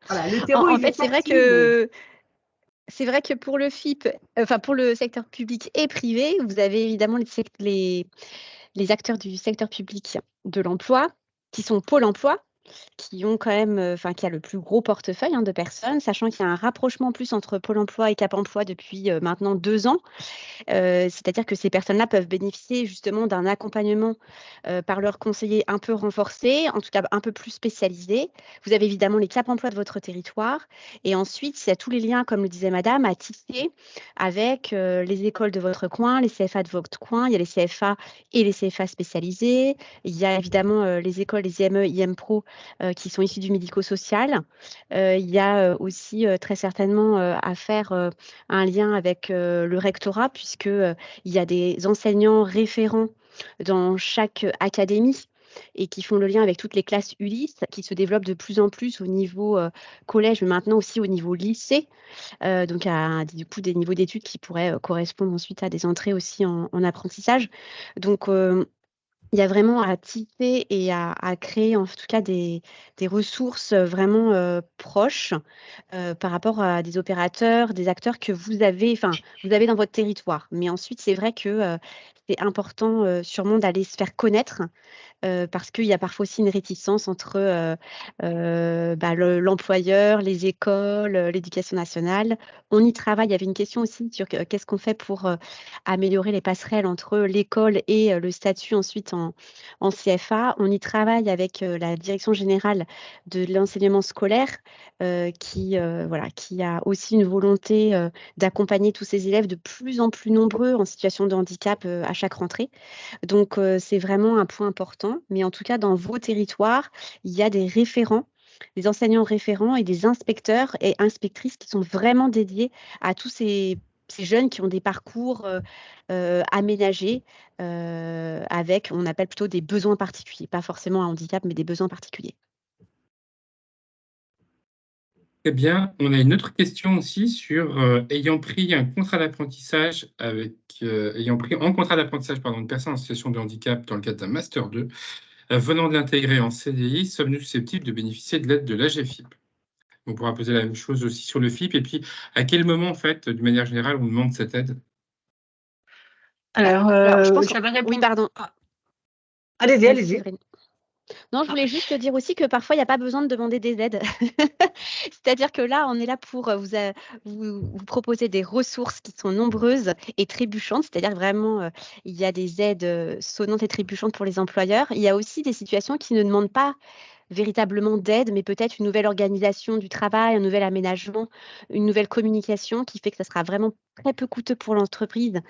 Voilà, le terreau, en fait, c'est vrai que... C'est vrai que pour le FIP, enfin pour le secteur public et privé, vous avez évidemment les acteurs du secteur public de l'emploi, qui sont Pôle emploi, qui ont quand même, qui a le plus gros portefeuille de personnes, sachant qu'il y a un rapprochement plus entre Pôle emploi et Cap emploi depuis maintenant 2 ans. C'est-à-dire que ces personnes-là peuvent bénéficier justement d'un accompagnement par leurs conseillers un peu renforcé, en tout cas un peu plus spécialisé. Vous avez évidemment les Cap emploi de votre territoire. Et ensuite, il y a tous les liens, comme le disait madame, à tisser avec les écoles de votre coin, les CFA de votre coin. Il y a les CFA et les CFA spécialisés. Il y a évidemment les écoles, les IME, IMPRO qui sont issues du médico-social. Il y a aussi très certainement à faire un lien avec le rectorat, puisqu'il y a des enseignants référents dans chaque académie et qui font le lien avec toutes les classes ULIS qui se développent de plus en plus au niveau collège, mais maintenant aussi au niveau lycée. Donc, du coup, des niveaux d'études qui pourraient correspondre ensuite à des entrées aussi en apprentissage. Donc, il y a vraiment à tisser et à créer en tout cas des ressources vraiment proches par rapport à des opérateurs, des acteurs que vous avez dans votre territoire. Mais ensuite, c'est vrai que c'est important sûrement d'aller se faire connaître parce qu'il y a parfois aussi une réticence entre l'employeur, les écoles, l'éducation nationale. On y travaille. Il y avait une question aussi sur qu'est-ce qu'on fait pour améliorer les passerelles entre l'école et le statut ensuite en CFA. On y travaille avec la direction générale de l'enseignement scolaire qui a aussi une volonté d'accompagner tous ces élèves de plus en plus nombreux en situation de handicap à chaque rentrée. Donc, c'est vraiment un point important. Mais en tout cas, dans vos territoires, il y a des référents, des enseignants référents et des inspecteurs et inspectrices qui sont vraiment dédiés à tous ces jeunes qui ont des parcours aménagés avec, on appelle plutôt des besoins particuliers, pas forcément un handicap, mais des besoins particuliers. Eh bien, on a une autre question aussi sur ayant pris un contrat d'apprentissage en contrat d'apprentissage une personne en situation de handicap dans le cadre d'un Master 2, venant de l'intégrer en CDI, sommes-nous susceptibles de bénéficier de l'aide de l'AGFIP? On pourra poser la même chose aussi sur le FIP. Et puis, à quel moment, en fait, d'une manière générale, on demande cette aide? Alors, je pense j'avais répondu. Oui, pardon. Allez-y. Non, je voulais juste dire aussi que parfois, il n'y a pas besoin de demander des aides. C'est-à-dire que là, on est là pour vous proposer des ressources qui sont nombreuses et trébuchantes. C'est-à-dire vraiment, il y a des aides sonnantes et trébuchantes pour les employeurs. Il y a aussi des situations qui ne demandent pas véritablement d'aide, mais peut-être une nouvelle organisation du travail, un nouvel aménagement, une nouvelle communication qui fait que ça sera vraiment très peu coûteux pour l'entreprise.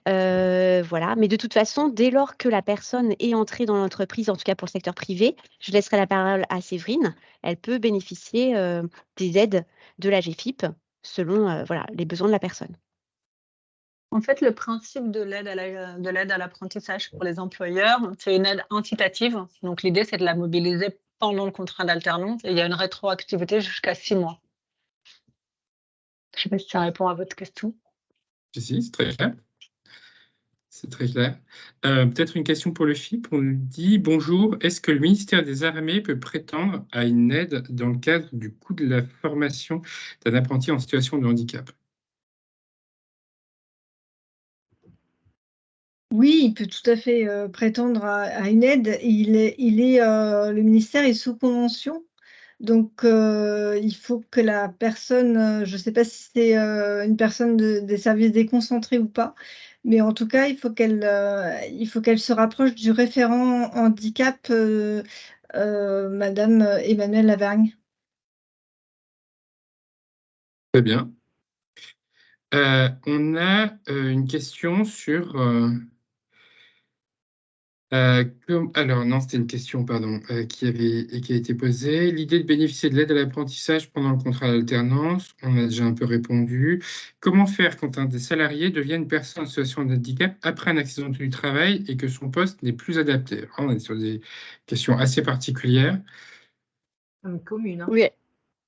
Voilà. Mais de toute façon, dès lors que la personne est entrée dans l'entreprise, en tout cas pour le secteur privé, je laisserai la parole à Séverine. Elle peut bénéficier des aides de la GFIP selon voilà, les besoins de la personne. En fait, le principe de l'aide à l'apprentissage pour les employeurs, c'est une aide incitative. Donc, l'idée, c'est de la mobiliser pendant le contrat d'alternance et il y a une rétroactivité jusqu'à 6 mois. Je ne sais pas si ça répond à votre question. Si, c'est très clair. C'est très clair. Peut-être une question pour le FIP. On nous dit, bonjour, est-ce que le ministère des Armées peut prétendre à une aide dans le cadre du coût de la formation d'un apprenti en situation de handicap? Oui, il peut tout à fait prétendre à une aide. Le ministère est sous convention. Donc, il faut que la personne, je ne sais pas si c'est une personne des services déconcentrés ou pas, mais en tout cas, il faut qu'elle se rapproche du référent handicap, Madame Emmanuelle Lavergne. Très bien. On a une question sur... alors, non, c'était une question, pardon, qui a été posée. L'idée de bénéficier de l'aide à l'apprentissage pendant le contrat d'alternance, on a déjà un peu répondu. Comment faire quand un des salariés devient une personne en situation de handicap après un accident du travail et que son poste n'est plus adapté? Alors, on est sur des questions assez particulières. Commune. Hein. Oui.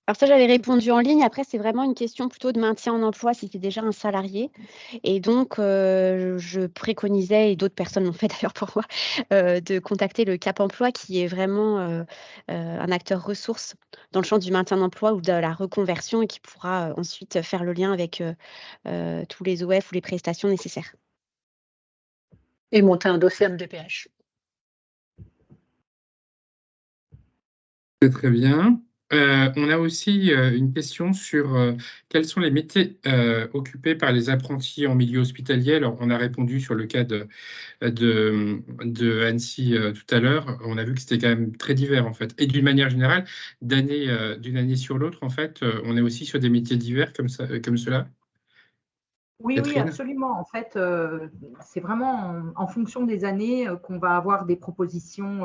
Alors ça, j'avais répondu en ligne. Après, c'est vraiment une question plutôt de maintien en emploi si c'est déjà un salarié. Et donc, je préconisais, et d'autres personnes l'ont fait d'ailleurs pour moi, de contacter le Cap Emploi qui est vraiment un acteur ressource dans le champ du maintien d'emploi ou de la reconversion et qui pourra ensuite faire le lien avec tous les OF ou les prestations nécessaires. Et monter un dossier MDPH. C'est très bien. On a aussi une question sur quels sont les métiers occupés par les apprentis en milieu hospitalier. Alors, on a répondu sur le cas de Annecy tout à l'heure. On a vu que c'était quand même très divers, en fait. Et d'une manière générale, d'une année sur l'autre, en fait, on est aussi sur des métiers divers comme cela. Oui, Catherine? absolument. En fait, c'est vraiment en fonction des années qu'on va avoir des propositions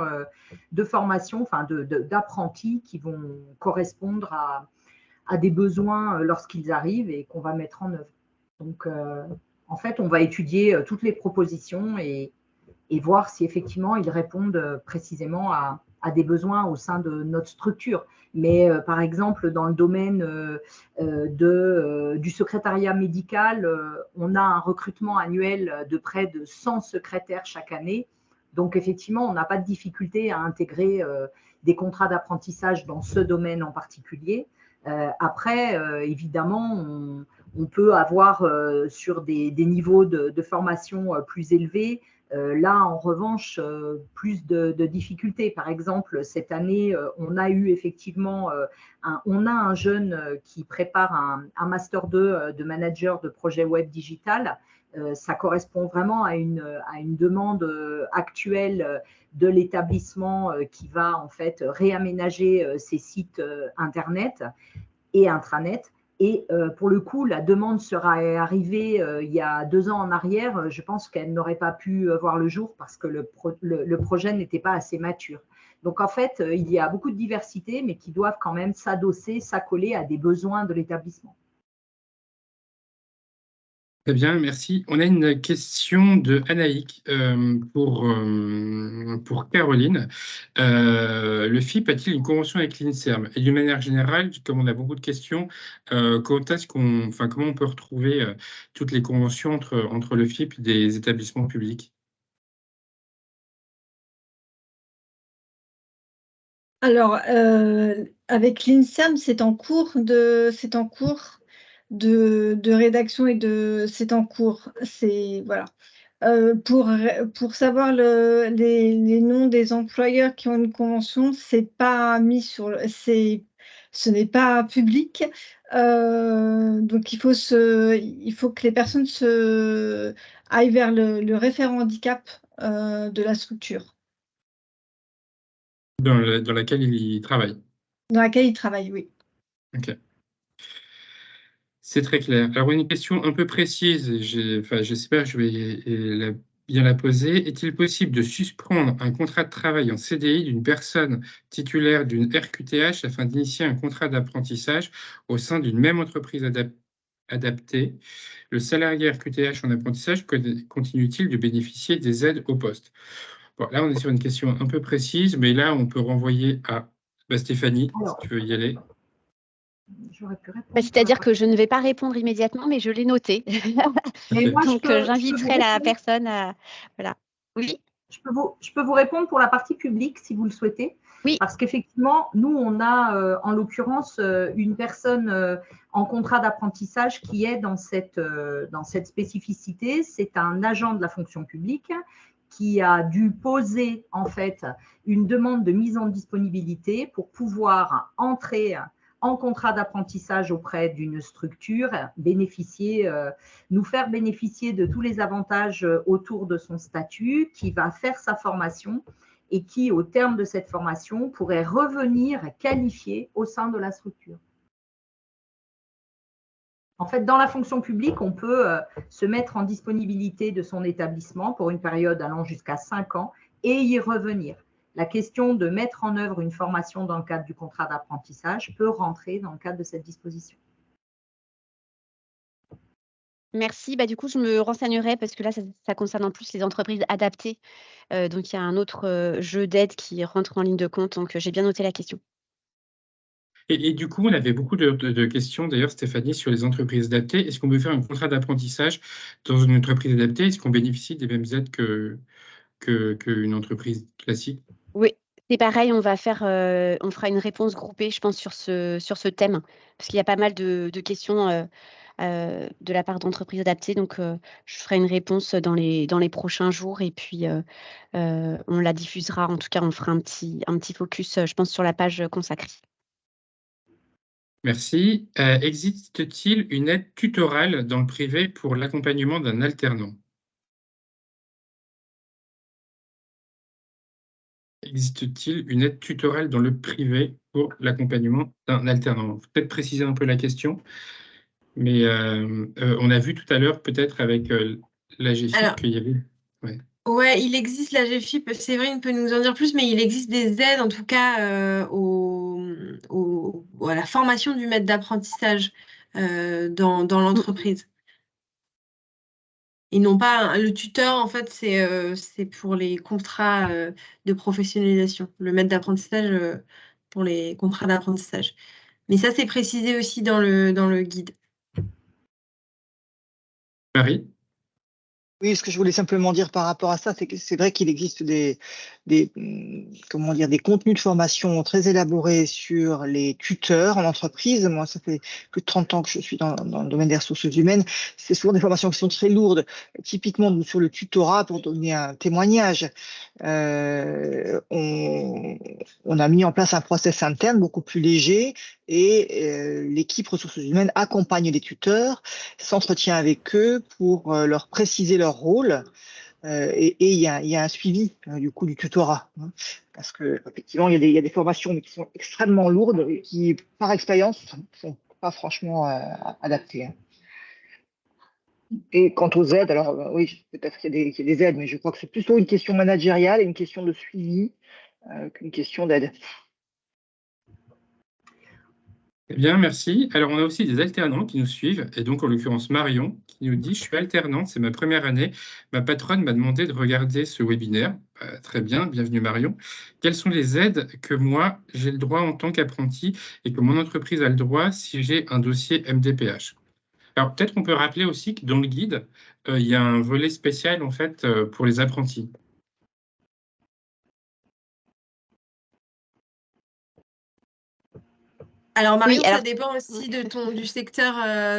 de formation, enfin d'apprentis qui vont correspondre à des besoins lorsqu'ils arrivent et qu'on va mettre en œuvre. Donc, en fait, on va étudier toutes les propositions et voir si effectivement ils répondent précisément à des besoins au sein de notre structure. Mais par exemple, dans le domaine du secrétariat médical, on a un recrutement annuel de près de 100 secrétaires chaque année. Donc effectivement, on n'a pas de difficulté à intégrer des contrats d'apprentissage dans ce domaine en particulier. Après, évidemment, on peut avoir sur des niveaux de formation plus élevés, là, en revanche, plus de difficultés. Par exemple, cette année, on a eu effectivement un jeune qui prépare un Master 2 de manager de projet web digital. Ça correspond vraiment à une demande actuelle de l'établissement qui va en fait réaménager ses sites Internet et intranet. Et pour le coup, la demande sera arrivée il y a 2 ans en arrière. Je pense qu'elle n'aurait pas pu voir le jour parce que le projet n'était pas assez mature. Donc en fait, il y a beaucoup de diversité, mais qui doivent quand même s'adosser, s'accoler à des besoins de l'établissement. Très bien, merci. On a une question de Anaïk pour Caroline. Le FIP a-t-il une convention avec l'INSERM? Et d'une manière générale, comme on a beaucoup de questions, comment on peut retrouver toutes les conventions entre le FIP et des établissements publics? Alors, avec l'INSERM, c'est en cours de rédaction et c'est en cours. Voilà. Pour savoir les noms des employeurs qui ont une convention, c'est pas mis sur ce n'est pas public. Donc il faut que les personnes aillent vers le référent handicap de la structure Dans laquelle il travaille. dans laquelle ils travaillent, oui. Ok. C'est très clair. Alors, une question un peu précise, j'espère que je vais bien la poser. Est-il possible de suspendre un contrat de travail en CDI d'une personne titulaire d'une RQTH afin d'initier un contrat d'apprentissage au sein d'une même entreprise adaptée? Le salarié RQTH en apprentissage continue-t-il de bénéficier des aides au poste? Bon, là, on est sur une question un peu précise, mais là, on peut renvoyer à Stéphanie, Alors, si tu veux y aller. j'aurais pu répondre. C'est-à-dire que je ne vais pas répondre immédiatement, mais je l'ai noté. Mais moi, Donc, j'inviterai la répondre. personne à... Voilà. Oui, Je peux vous répondre pour la partie publique, si vous le souhaitez. Oui. Parce qu'effectivement, nous, on a en l'occurrence une personne en contrat d'apprentissage qui est dans cette spécificité. C'est un agent de la fonction publique qui a dû poser en fait une demande de mise en disponibilité pour pouvoir entrer en contrat d'apprentissage auprès d'une structure, nous faire bénéficier de tous les avantages autour de son statut, qui va faire sa formation et qui, au terme de cette formation, pourrait revenir qualifié au sein de la structure. En fait, dans la fonction publique, on peut se mettre en disponibilité de son établissement pour une période allant jusqu'à 5 ans et y revenir. La question de mettre en œuvre une formation dans le cadre du contrat d'apprentissage peut rentrer dans le cadre de cette disposition. Merci. Du coup, je me renseignerai parce que là, ça concerne en plus les entreprises adaptées. Donc, il y a un autre jeu d'aide qui rentre en ligne de compte. Donc, j'ai bien noté la question. Et du coup, on avait beaucoup de questions, d'ailleurs, Stéphanie, sur les entreprises adaptées. Est-ce qu'on peut faire un contrat d'apprentissage dans une entreprise adaptée? Est-ce qu'on bénéficie des mêmes aides qu'une entreprise classique? Oui, c'est pareil, on fera une réponse groupée, je pense, sur ce thème, parce qu'il y a pas mal de questions de la part d'entreprises adaptées. Donc, je ferai une réponse dans les prochains jours et puis on la diffusera. En tout cas, on fera un petit focus, je pense, sur la page consacrée. Merci. Existe-t-il une aide tutorale dans le privé pour l'accompagnement d'un alternant? Existe-t-il une aide tutorale dans le privé pour l'accompagnement d'un alternant? Peut-être préciser un peu la question, mais on a vu tout à l'heure, peut-être avec la GFIP, qu'il y avait... Ouais. Ouais, il existe la GFIP, Séverine peut nous en dire plus, mais il existe des aides, en tout cas, à la formation du maître d'apprentissage dans l'entreprise. Ils n'ont pas le tuteur, en fait, c'est pour les contrats de professionnalisation, le maître d'apprentissage pour les contrats d'apprentissage. Mais ça, c'est précisé aussi dans le guide. Marie? Oui, ce que je voulais simplement dire par rapport à ça, c'est que c'est vrai qu'il existe des contenus de formation très élaborés sur les tuteurs en entreprise. Moi, ça fait plus de 30 ans que je suis dans le domaine des ressources humaines. C'est souvent des formations qui sont très lourdes. Typiquement, sur le tutorat, pour donner un témoignage, on a mis en place un process interne beaucoup plus léger et l'équipe ressources humaines accompagne les tuteurs, s'entretient avec eux pour leur préciser leur rôle et il y a un suivi du coup du tutorat, hein, parce que effectivement il y a des formations mais qui sont extrêmement lourdes et qui par expérience sont pas franchement adaptées, hein. Et quant aux aides, alors oui, peut-être qu'il y a des aides, mais je crois que c'est plutôt une question managériale et une question de suivi qu'une question d'aide. Bien, merci. Alors, on a aussi des alternants qui nous suivent, et donc en l'occurrence Marion, qui nous dit « Je suis alternante, c'est ma première année. Ma patronne m'a demandé de regarder ce webinaire. » Très bien, bienvenue Marion. « Quelles sont les aides que moi, j'ai le droit en tant qu'apprenti et que mon entreprise a le droit si j'ai un dossier MDPH ?» Alors, peut-être qu'on peut rappeler aussi que dans le guide, il y a un volet spécial en fait pour les apprentis. Alors Marion, Oui, alors ça dépend aussi du secteur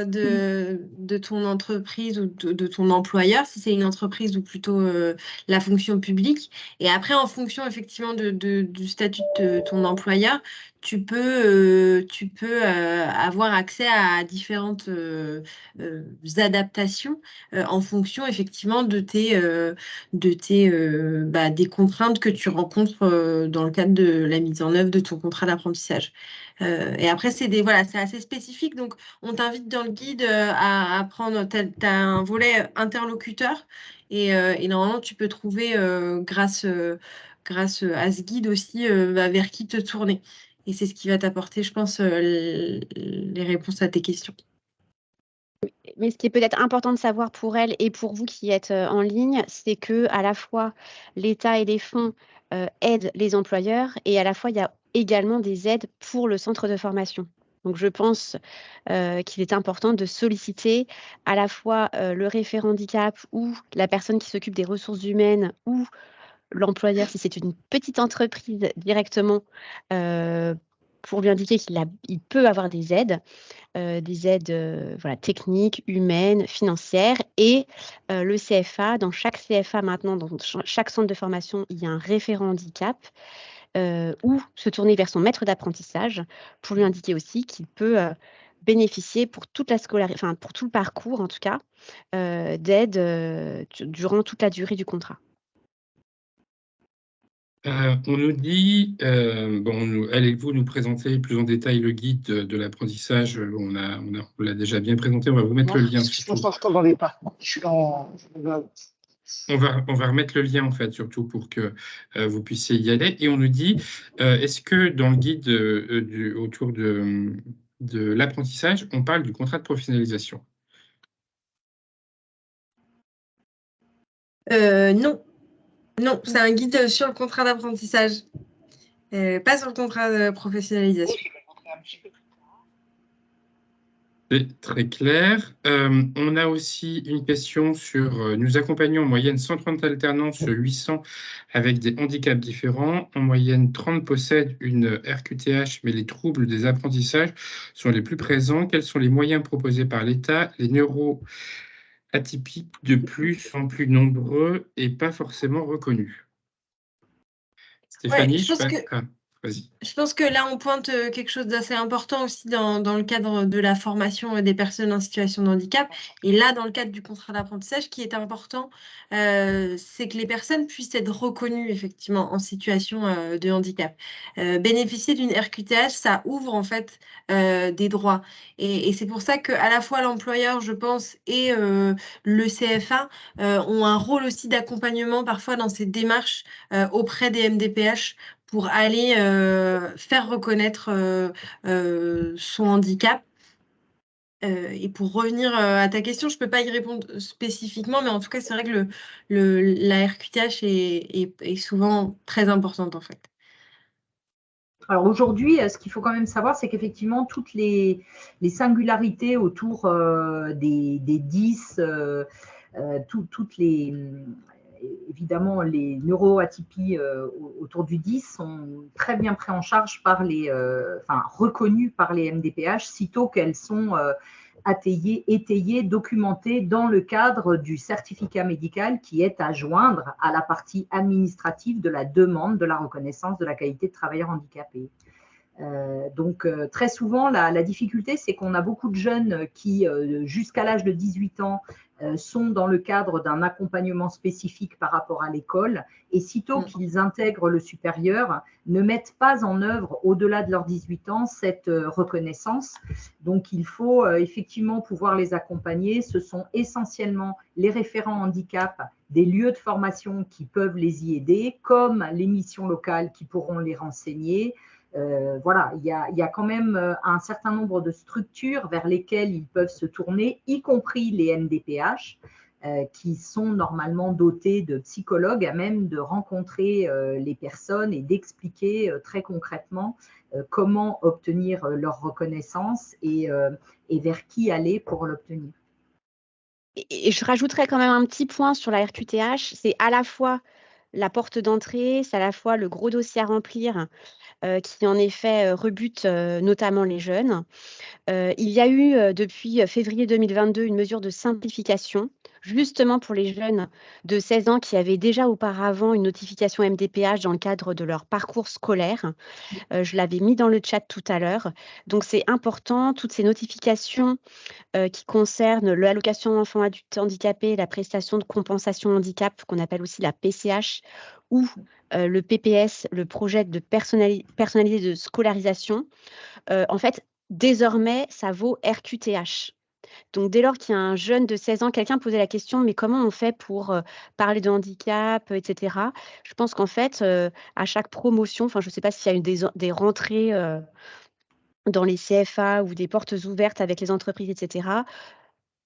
de ton entreprise ou de ton employeur, si c'est une entreprise ou plutôt la fonction publique. Et après, en fonction effectivement du statut de ton employeur, tu peux avoir accès à différentes adaptations en fonction effectivement des contraintes que tu rencontres dans le cadre de la mise en œuvre de ton contrat d'apprentissage. Et après, c'est assez spécifique. Donc, on t'invite dans le guide à prendre, t'as un volet interlocuteur et normalement, tu peux trouver, grâce à ce guide aussi, vers qui te tourner. Et c'est ce qui va t'apporter, je pense, les réponses à tes questions. mais ce qui est peut-être important de savoir pour elle et pour vous qui êtes en ligne, c'est que à la fois l'État et les fonds aident les employeurs et à la fois il y a également des aides pour le centre de formation. Donc je pense qu'il est important de solliciter à la fois le référent handicap ou la personne qui s'occupe des ressources humaines ou l'employeur, si c'est une petite entreprise, directement pour lui indiquer qu'il peut avoir des aides voilà, techniques, humaines, financières. Et le CFA, dans chaque CFA maintenant, dans chaque centre de formation, il y a un référent handicap ou se tourner vers son maître d'apprentissage pour lui indiquer aussi qu'il peut bénéficier pour toute la enfin pour tout le parcours en tout cas, d'aide durant toute la durée du contrat. On nous dit, allez-vous nous présenter plus en détail le guide de l'apprentissage? On l'a déjà bien présenté, on va vous mettre le lien. Je t'entendais pas. Je suis en... On va remettre le lien en fait, surtout pour que vous puissiez y aller. Et on nous dit, est-ce que dans le guide autour de l'apprentissage, on parle du contrat de professionnalisation? Non. Non, c'est un guide sur le contrat d'apprentissage, pas sur le contrat de professionnalisation. C'est très clair. On a aussi une question sur nous accompagnons en moyenne 130 alternants sur 800 avec des handicaps différents. En moyenne, 30 possèdent une RQTH, mais les troubles des apprentissages sont les plus présents. Quels sont les moyens proposés par l'État? Les neuroatypiques de plus sont plus nombreux et pas forcément reconnus. Stéphanie, Ouais, vas-y. Je pense que là, on pointe quelque chose d'assez important aussi dans le cadre de la formation des personnes en situation de handicap. Et là, dans le cadre du contrat d'apprentissage, ce qui est important, c'est que les personnes puissent être reconnues effectivement en situation de handicap. Bénéficier d'une RQTH, ça ouvre en fait des droits. Et c'est pour ça qu'à la fois l'employeur, je pense, et le CFA ont un rôle aussi d'accompagnement parfois dans ces démarches auprès des MDPH pour aller faire reconnaître son handicap. Et pour revenir à ta question, je ne peux pas y répondre spécifiquement, mais en tout cas, c'est vrai que la RQTH est souvent très importante en fait. Alors aujourd'hui, ce qu'il faut quand même savoir, c'est qu'effectivement, toutes les singularités autour des 10, toutes les... Évidemment, les neuroatypies autour du 10 sont très bien pris en charge par reconnues par les MDPH, sitôt qu'elles sont étayées, documentées dans le cadre du certificat médical qui est à joindre à la partie administrative de la demande de la reconnaissance de la qualité de travailleur handicapé. Donc, très souvent, la difficulté, c'est qu'on a beaucoup de jeunes qui, jusqu'à l'âge de 18 ans, sont dans le cadre d'un accompagnement spécifique par rapport à l'école et sitôt qu'ils intègrent le supérieur, ne mettent pas en œuvre, au-delà de leurs 18 ans, cette reconnaissance. Donc, il faut effectivement pouvoir les accompagner. Ce sont essentiellement les référents handicap des lieux de formation qui peuvent les y aider, comme les missions locales qui pourront les renseigner. Voilà, il y a quand même un certain nombre de structures vers lesquelles ils peuvent se tourner, y compris les MDPH, qui sont normalement dotés de psychologues à même de rencontrer les personnes et d'expliquer très concrètement comment obtenir leur reconnaissance et vers qui aller pour l'obtenir. Et je rajouterais quand même un petit point sur la RQTH, c'est à la fois la porte d'entrée, c'est à la fois le gros dossier à remplir qui en effet rebute notamment les jeunes. Il y a eu depuis février 2022 une mesure de simplification, justement pour les jeunes de 16 ans qui avaient déjà auparavant une notification MDPH dans le cadre de leur parcours scolaire. Je l'avais mis dans le chat tout à l'heure. Donc c'est important, toutes ces notifications qui concernent l'allocation enfant adulte handicapé, la prestation de compensation handicap, qu'on appelle aussi la PCH, ou le PPS, le projet de personnalisé de scolarisation. En fait, désormais, ça vaut RQTH. Donc, dès lors qu'il y a un jeune de 16 ans, quelqu'un posait la question, mais comment on fait pour parler de handicap, etc. Je pense qu'en fait, à chaque promotion, enfin, je ne sais pas s'il y a eu des rentrées dans les CFA ou des portes ouvertes avec les entreprises, etc.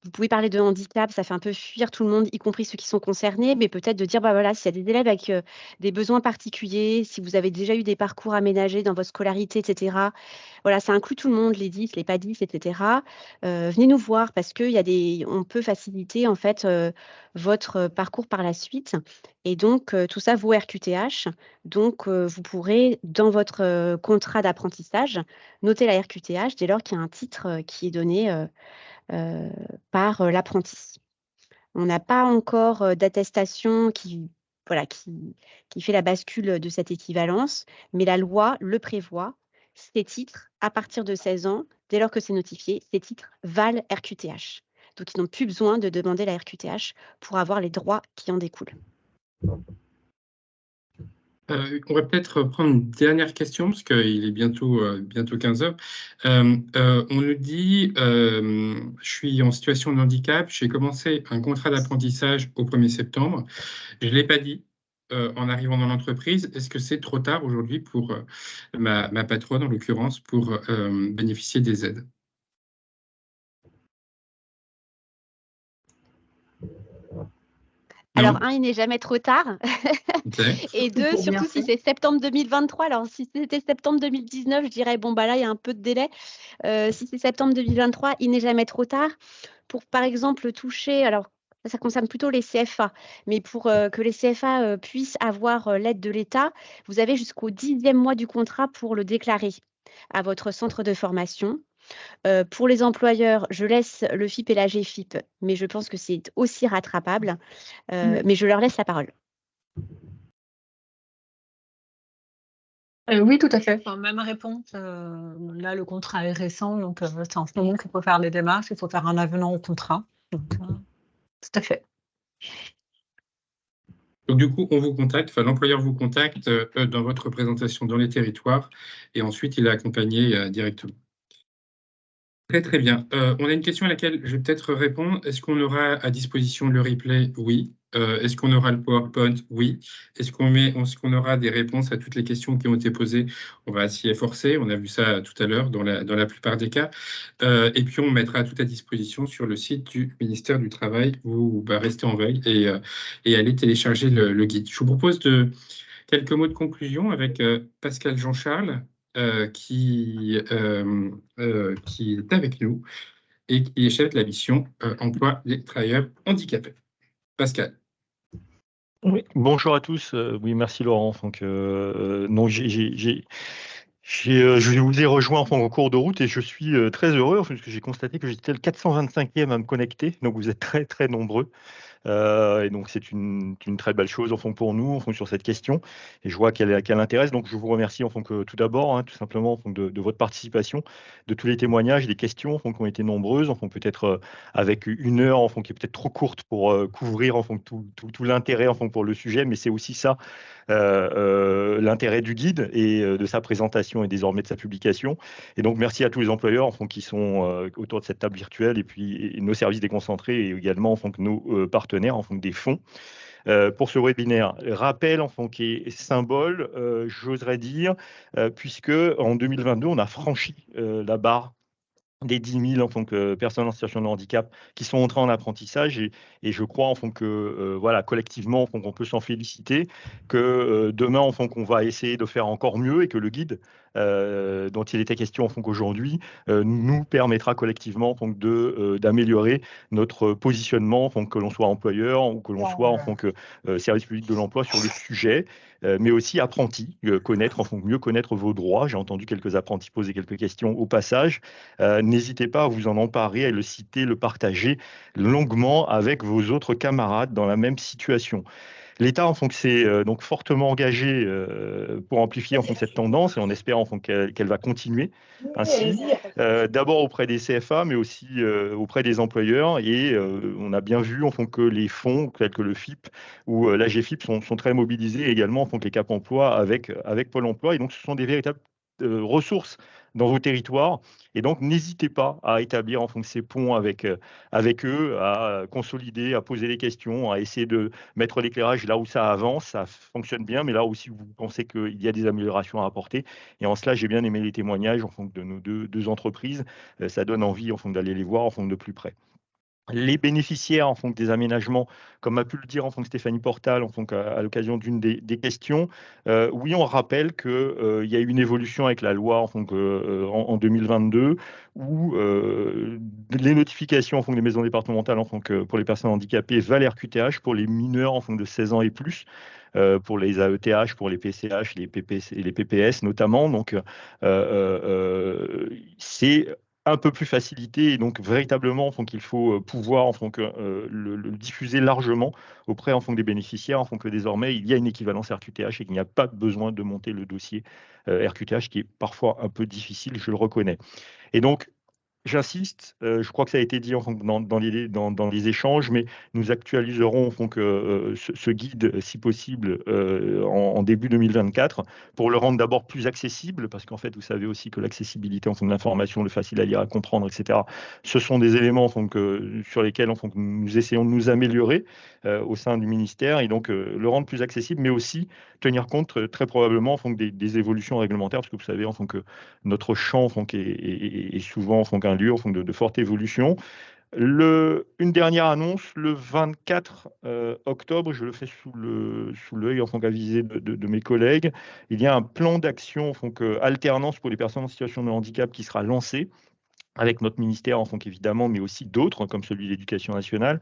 Vous pouvez parler de handicap, ça fait un peu fuir tout le monde, y compris ceux qui sont concernés, mais peut-être de dire, bah voilà, s'il y a des élèves avec des besoins particuliers, si vous avez déjà eu des parcours aménagés dans votre scolarité, etc. Voilà, ça inclut tout le monde, les 10, les pas 10, etc. Venez nous voir parce on peut faciliter en fait votre parcours par la suite. Et donc, tout ça vaut RQTH. Donc, vous pourrez, dans votre contrat d'apprentissage, noter la RQTH dès lors qu'il y a un titre qui est donné par l'apprenti. On n'a pas encore d'attestation qui fait la bascule de cette équivalence, mais la loi le prévoit. Ces titres, à partir de 16 ans, dès lors que c'est notifié, ces titres valent RQTH. Donc, ils n'ont plus besoin de demander la RQTH pour avoir les droits qui en découlent. On va peut-être prendre une dernière question, parce qu'il est bientôt 15 heures. On nous dit, je suis en situation de handicap, j'ai commencé un contrat d'apprentissage au 1er septembre. Je ne l'ai pas dit en arrivant dans l'entreprise. Est-ce que c'est trop tard aujourd'hui pour ma patronne, en l'occurrence, pour bénéficier des aides ? Alors, il n'est jamais trop tard. Okay. Et 2, surtout si c'est septembre 2023. Alors, si c'était septembre 2019, je dirais, bon, bah là, il y a un peu de délai. Si c'est septembre 2023, il n'est jamais trop tard. Pour, par exemple, toucher, alors, ça concerne plutôt les CFA, mais pour que les CFA puissent avoir l'aide de l'État, vous avez jusqu'au 10e mois du contrat pour le déclarer à votre centre de formation. Pour les employeurs, je laisse le FIP et la GFIP, mais je pense que c'est aussi rattrapable. Mais je leur laisse la parole. Oui, tout à fait. Enfin, même réponse. Là, le contrat est récent, donc c'est en ce moment qu'il faut faire les démarches, il faut faire un avenant au contrat. Donc, tout à fait. Donc, du coup, on vous contacte, enfin, l'employeur vous contacte dans votre représentation dans les territoires, et ensuite, il est accompagné directement. Très, très bien. On a une question à laquelle je vais peut-être répondre. Est-ce qu'on aura à disposition le replay ? Oui. Est-ce qu'on aura le PowerPoint ? Oui. Est-ce qu'on aura des réponses à toutes les questions qui ont été posées ? On va s'y efforcer. On a vu ça tout à l'heure dans la plupart des cas. Et puis, on mettra tout à disposition sur le site du ministère du Travail. Vous restez en veille et allez télécharger le guide. Je vous propose quelques mots de conclusion avec Pascal Jean-Charles. Qui est avec nous et qui est chef de la mission emploi des travailleurs handicapés. Pascal. Oui, bonjour à tous. Oui, merci Laurent. Donc, je vous ai rejoint au cours de route et je suis très heureux parce que j'ai constaté que j'étais le 425e à me connecter. Donc, vous êtes très, très nombreux. Et donc, c'est une très belle chose pour nous sur cette question. Et je vois qu'elle intéresse. Donc, je vous remercie tout d'abord, tout simplement de votre participation, de tous les témoignages, des questions qui ont été nombreuses, peut-être avec une heure qui est peut-être trop courte pour couvrir tout l'intérêt pour le sujet, mais c'est aussi ça l'intérêt du guide et de sa présentation et désormais de sa publication. Et donc, merci à tous les employeurs qui sont autour de cette table virtuelle et puis nos services déconcentrés et également nos partenaires des fonds. Pour ce webinaire, rappel qui est symbole, j'oserais dire, puisque en 2022, on a franchi la barre des 10 000 personnes en situation de handicap qui sont entrées en apprentissage et je crois que voilà, collectivement on peut s'en féliciter, que demain qu'on va essayer de faire encore mieux et que le guide dont il était question aujourd'hui nous permettra collectivement d'améliorer notre positionnement, que l'on soit employeur ou que l'on soit en tant que service public de l'emploi sur le sujet, mais aussi apprenti, mieux connaître vos droits. J'ai entendu quelques apprentis poser quelques questions au passage. N'hésitez pas à vous en emparer, à le citer, le partager longuement avec vos autres camarades dans la même situation. L'État, s'est donc fortement engagé pour amplifier cette tendance, et on espère qu'elle va continuer ainsi, d'abord auprès des CFA, mais aussi auprès des employeurs. Et on a bien vu que les fonds, tels que le FIP ou l'AGFIP, sont très mobilisés également, les Cap Emploi avec Pôle emploi. Et donc, ce sont des véritables ressources dans vos territoires. Et donc, n'hésitez pas à établir ces ponts avec eux, à consolider, à poser des questions, à essayer de mettre l'éclairage là où ça avance, ça fonctionne bien, mais là aussi vous pensez qu'il y a des améliorations à apporter. Et en cela, j'ai bien aimé les témoignages de nos deux entreprises. Ça donne envie d'aller les voir de plus près. Les bénéficiaires des aménagements, comme a pu le dire Stéphanie Portal à l'occasion d'une des questions, oui, on rappelle qu'il y a eu une évolution avec la loi en 2022 où les notifications des maisons départementales pour les personnes handicapées valent RQTH pour les mineurs de 16 ans et plus. Pour les AETH, pour les PCH, les PPS et les PPS notamment. Donc, c'est un peu plus facilité, et donc véritablement qu'il faut pouvoir le diffuser largement auprès des bénéficiaires, que désormais il y a une équivalence RQTH et qu'il n'y a pas besoin de monter le dossier RQTH, qui est parfois un peu difficile, je le reconnais. Et donc, j'insiste, je crois que ça a été dit dans les échanges, mais nous actualiserons ce guide, si possible, en début 2024, pour le rendre d'abord plus accessible, parce qu'en fait, vous savez aussi que l'accessibilité de l'information, le facile à lire, à comprendre, etc., ce sont des éléments sur lesquels nous essayons de nous améliorer au sein du ministère, et donc le rendre plus accessible, mais aussi tenir compte très probablement des évolutions réglementaires, parce que vous savez que notre champ est souvent un lieu de forte évolution. Une dernière annonce, le 24 octobre, je le fais sous l'œil avisé de mes collègues, il y a un plan d'action alternance pour les personnes en situation de handicap qui sera lancé avec notre ministère évidemment, mais aussi d'autres comme celui de l'Éducation nationale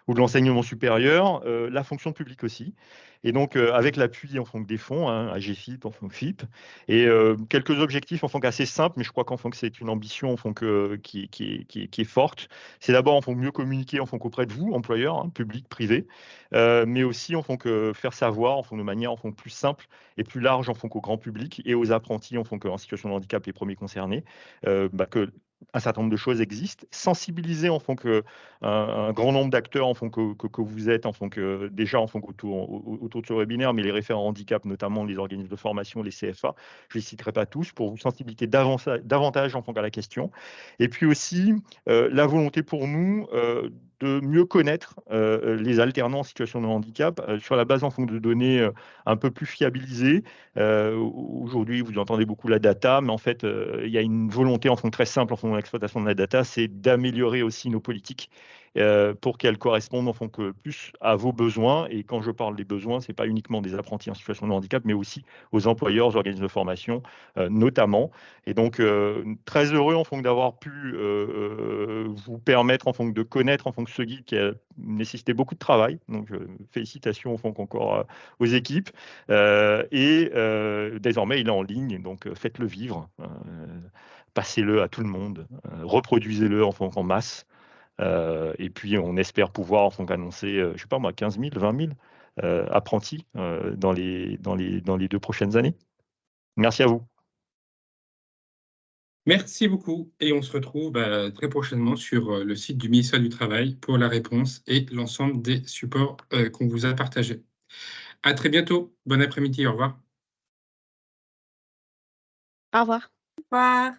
ou de l'enseignement supérieur, la fonction publique aussi. Et donc, avec l'appui des fonds, AGFIP, FIP, et quelques objectifs assez simples, mais je crois que c'est une ambition qui est forte. C'est d'abord mieux communiquer auprès de vous, employeurs, publics, privés, mais aussi faire savoir de manière plus simple et plus large au grand public et aux apprentis en situation de handicap, les premiers concernés, que un certain nombre de choses existent, sensibiliser un grand nombre d'acteurs que vous êtes déjà autour de ce webinaire, mais les référents handicap, notamment les organismes de formation, les CFA, je ne les citerai pas tous, pour vous sensibiliser davantage à la question. Et puis aussi, la volonté pour nous de mieux connaître les alternants en situation de handicap sur la base de données un peu plus fiabilisées. Aujourd'hui, vous entendez beaucoup la data, mais en fait, il y a une volonté très simple de l'exploitation de la data, c'est d'améliorer aussi nos politiques pour qu'elles correspondent plus à vos besoins. Et quand je parle des besoins, ce n'est pas uniquement des apprentis en situation de handicap, mais aussi aux employeurs, aux organismes de formation notamment. Et donc, très heureux d'avoir pu vous permettre de connaître ce guide qui a nécessité beaucoup de travail. Donc, félicitations encore aux équipes. Et désormais, il est en ligne, donc faites-le vivre. Passez-le à tout le monde, reproduisez-le en masse. Et puis, on espère pouvoir annoncer, je ne sais pas moi, 15 000, 20 000 apprentis dans les 2 prochaines années. Merci à vous. Merci beaucoup. Et on se retrouve très prochainement sur le site du ministère du Travail pour la réponse et l'ensemble des supports qu'on vous a partagés. À très bientôt. Bon après-midi. Au revoir. Au revoir. Au revoir.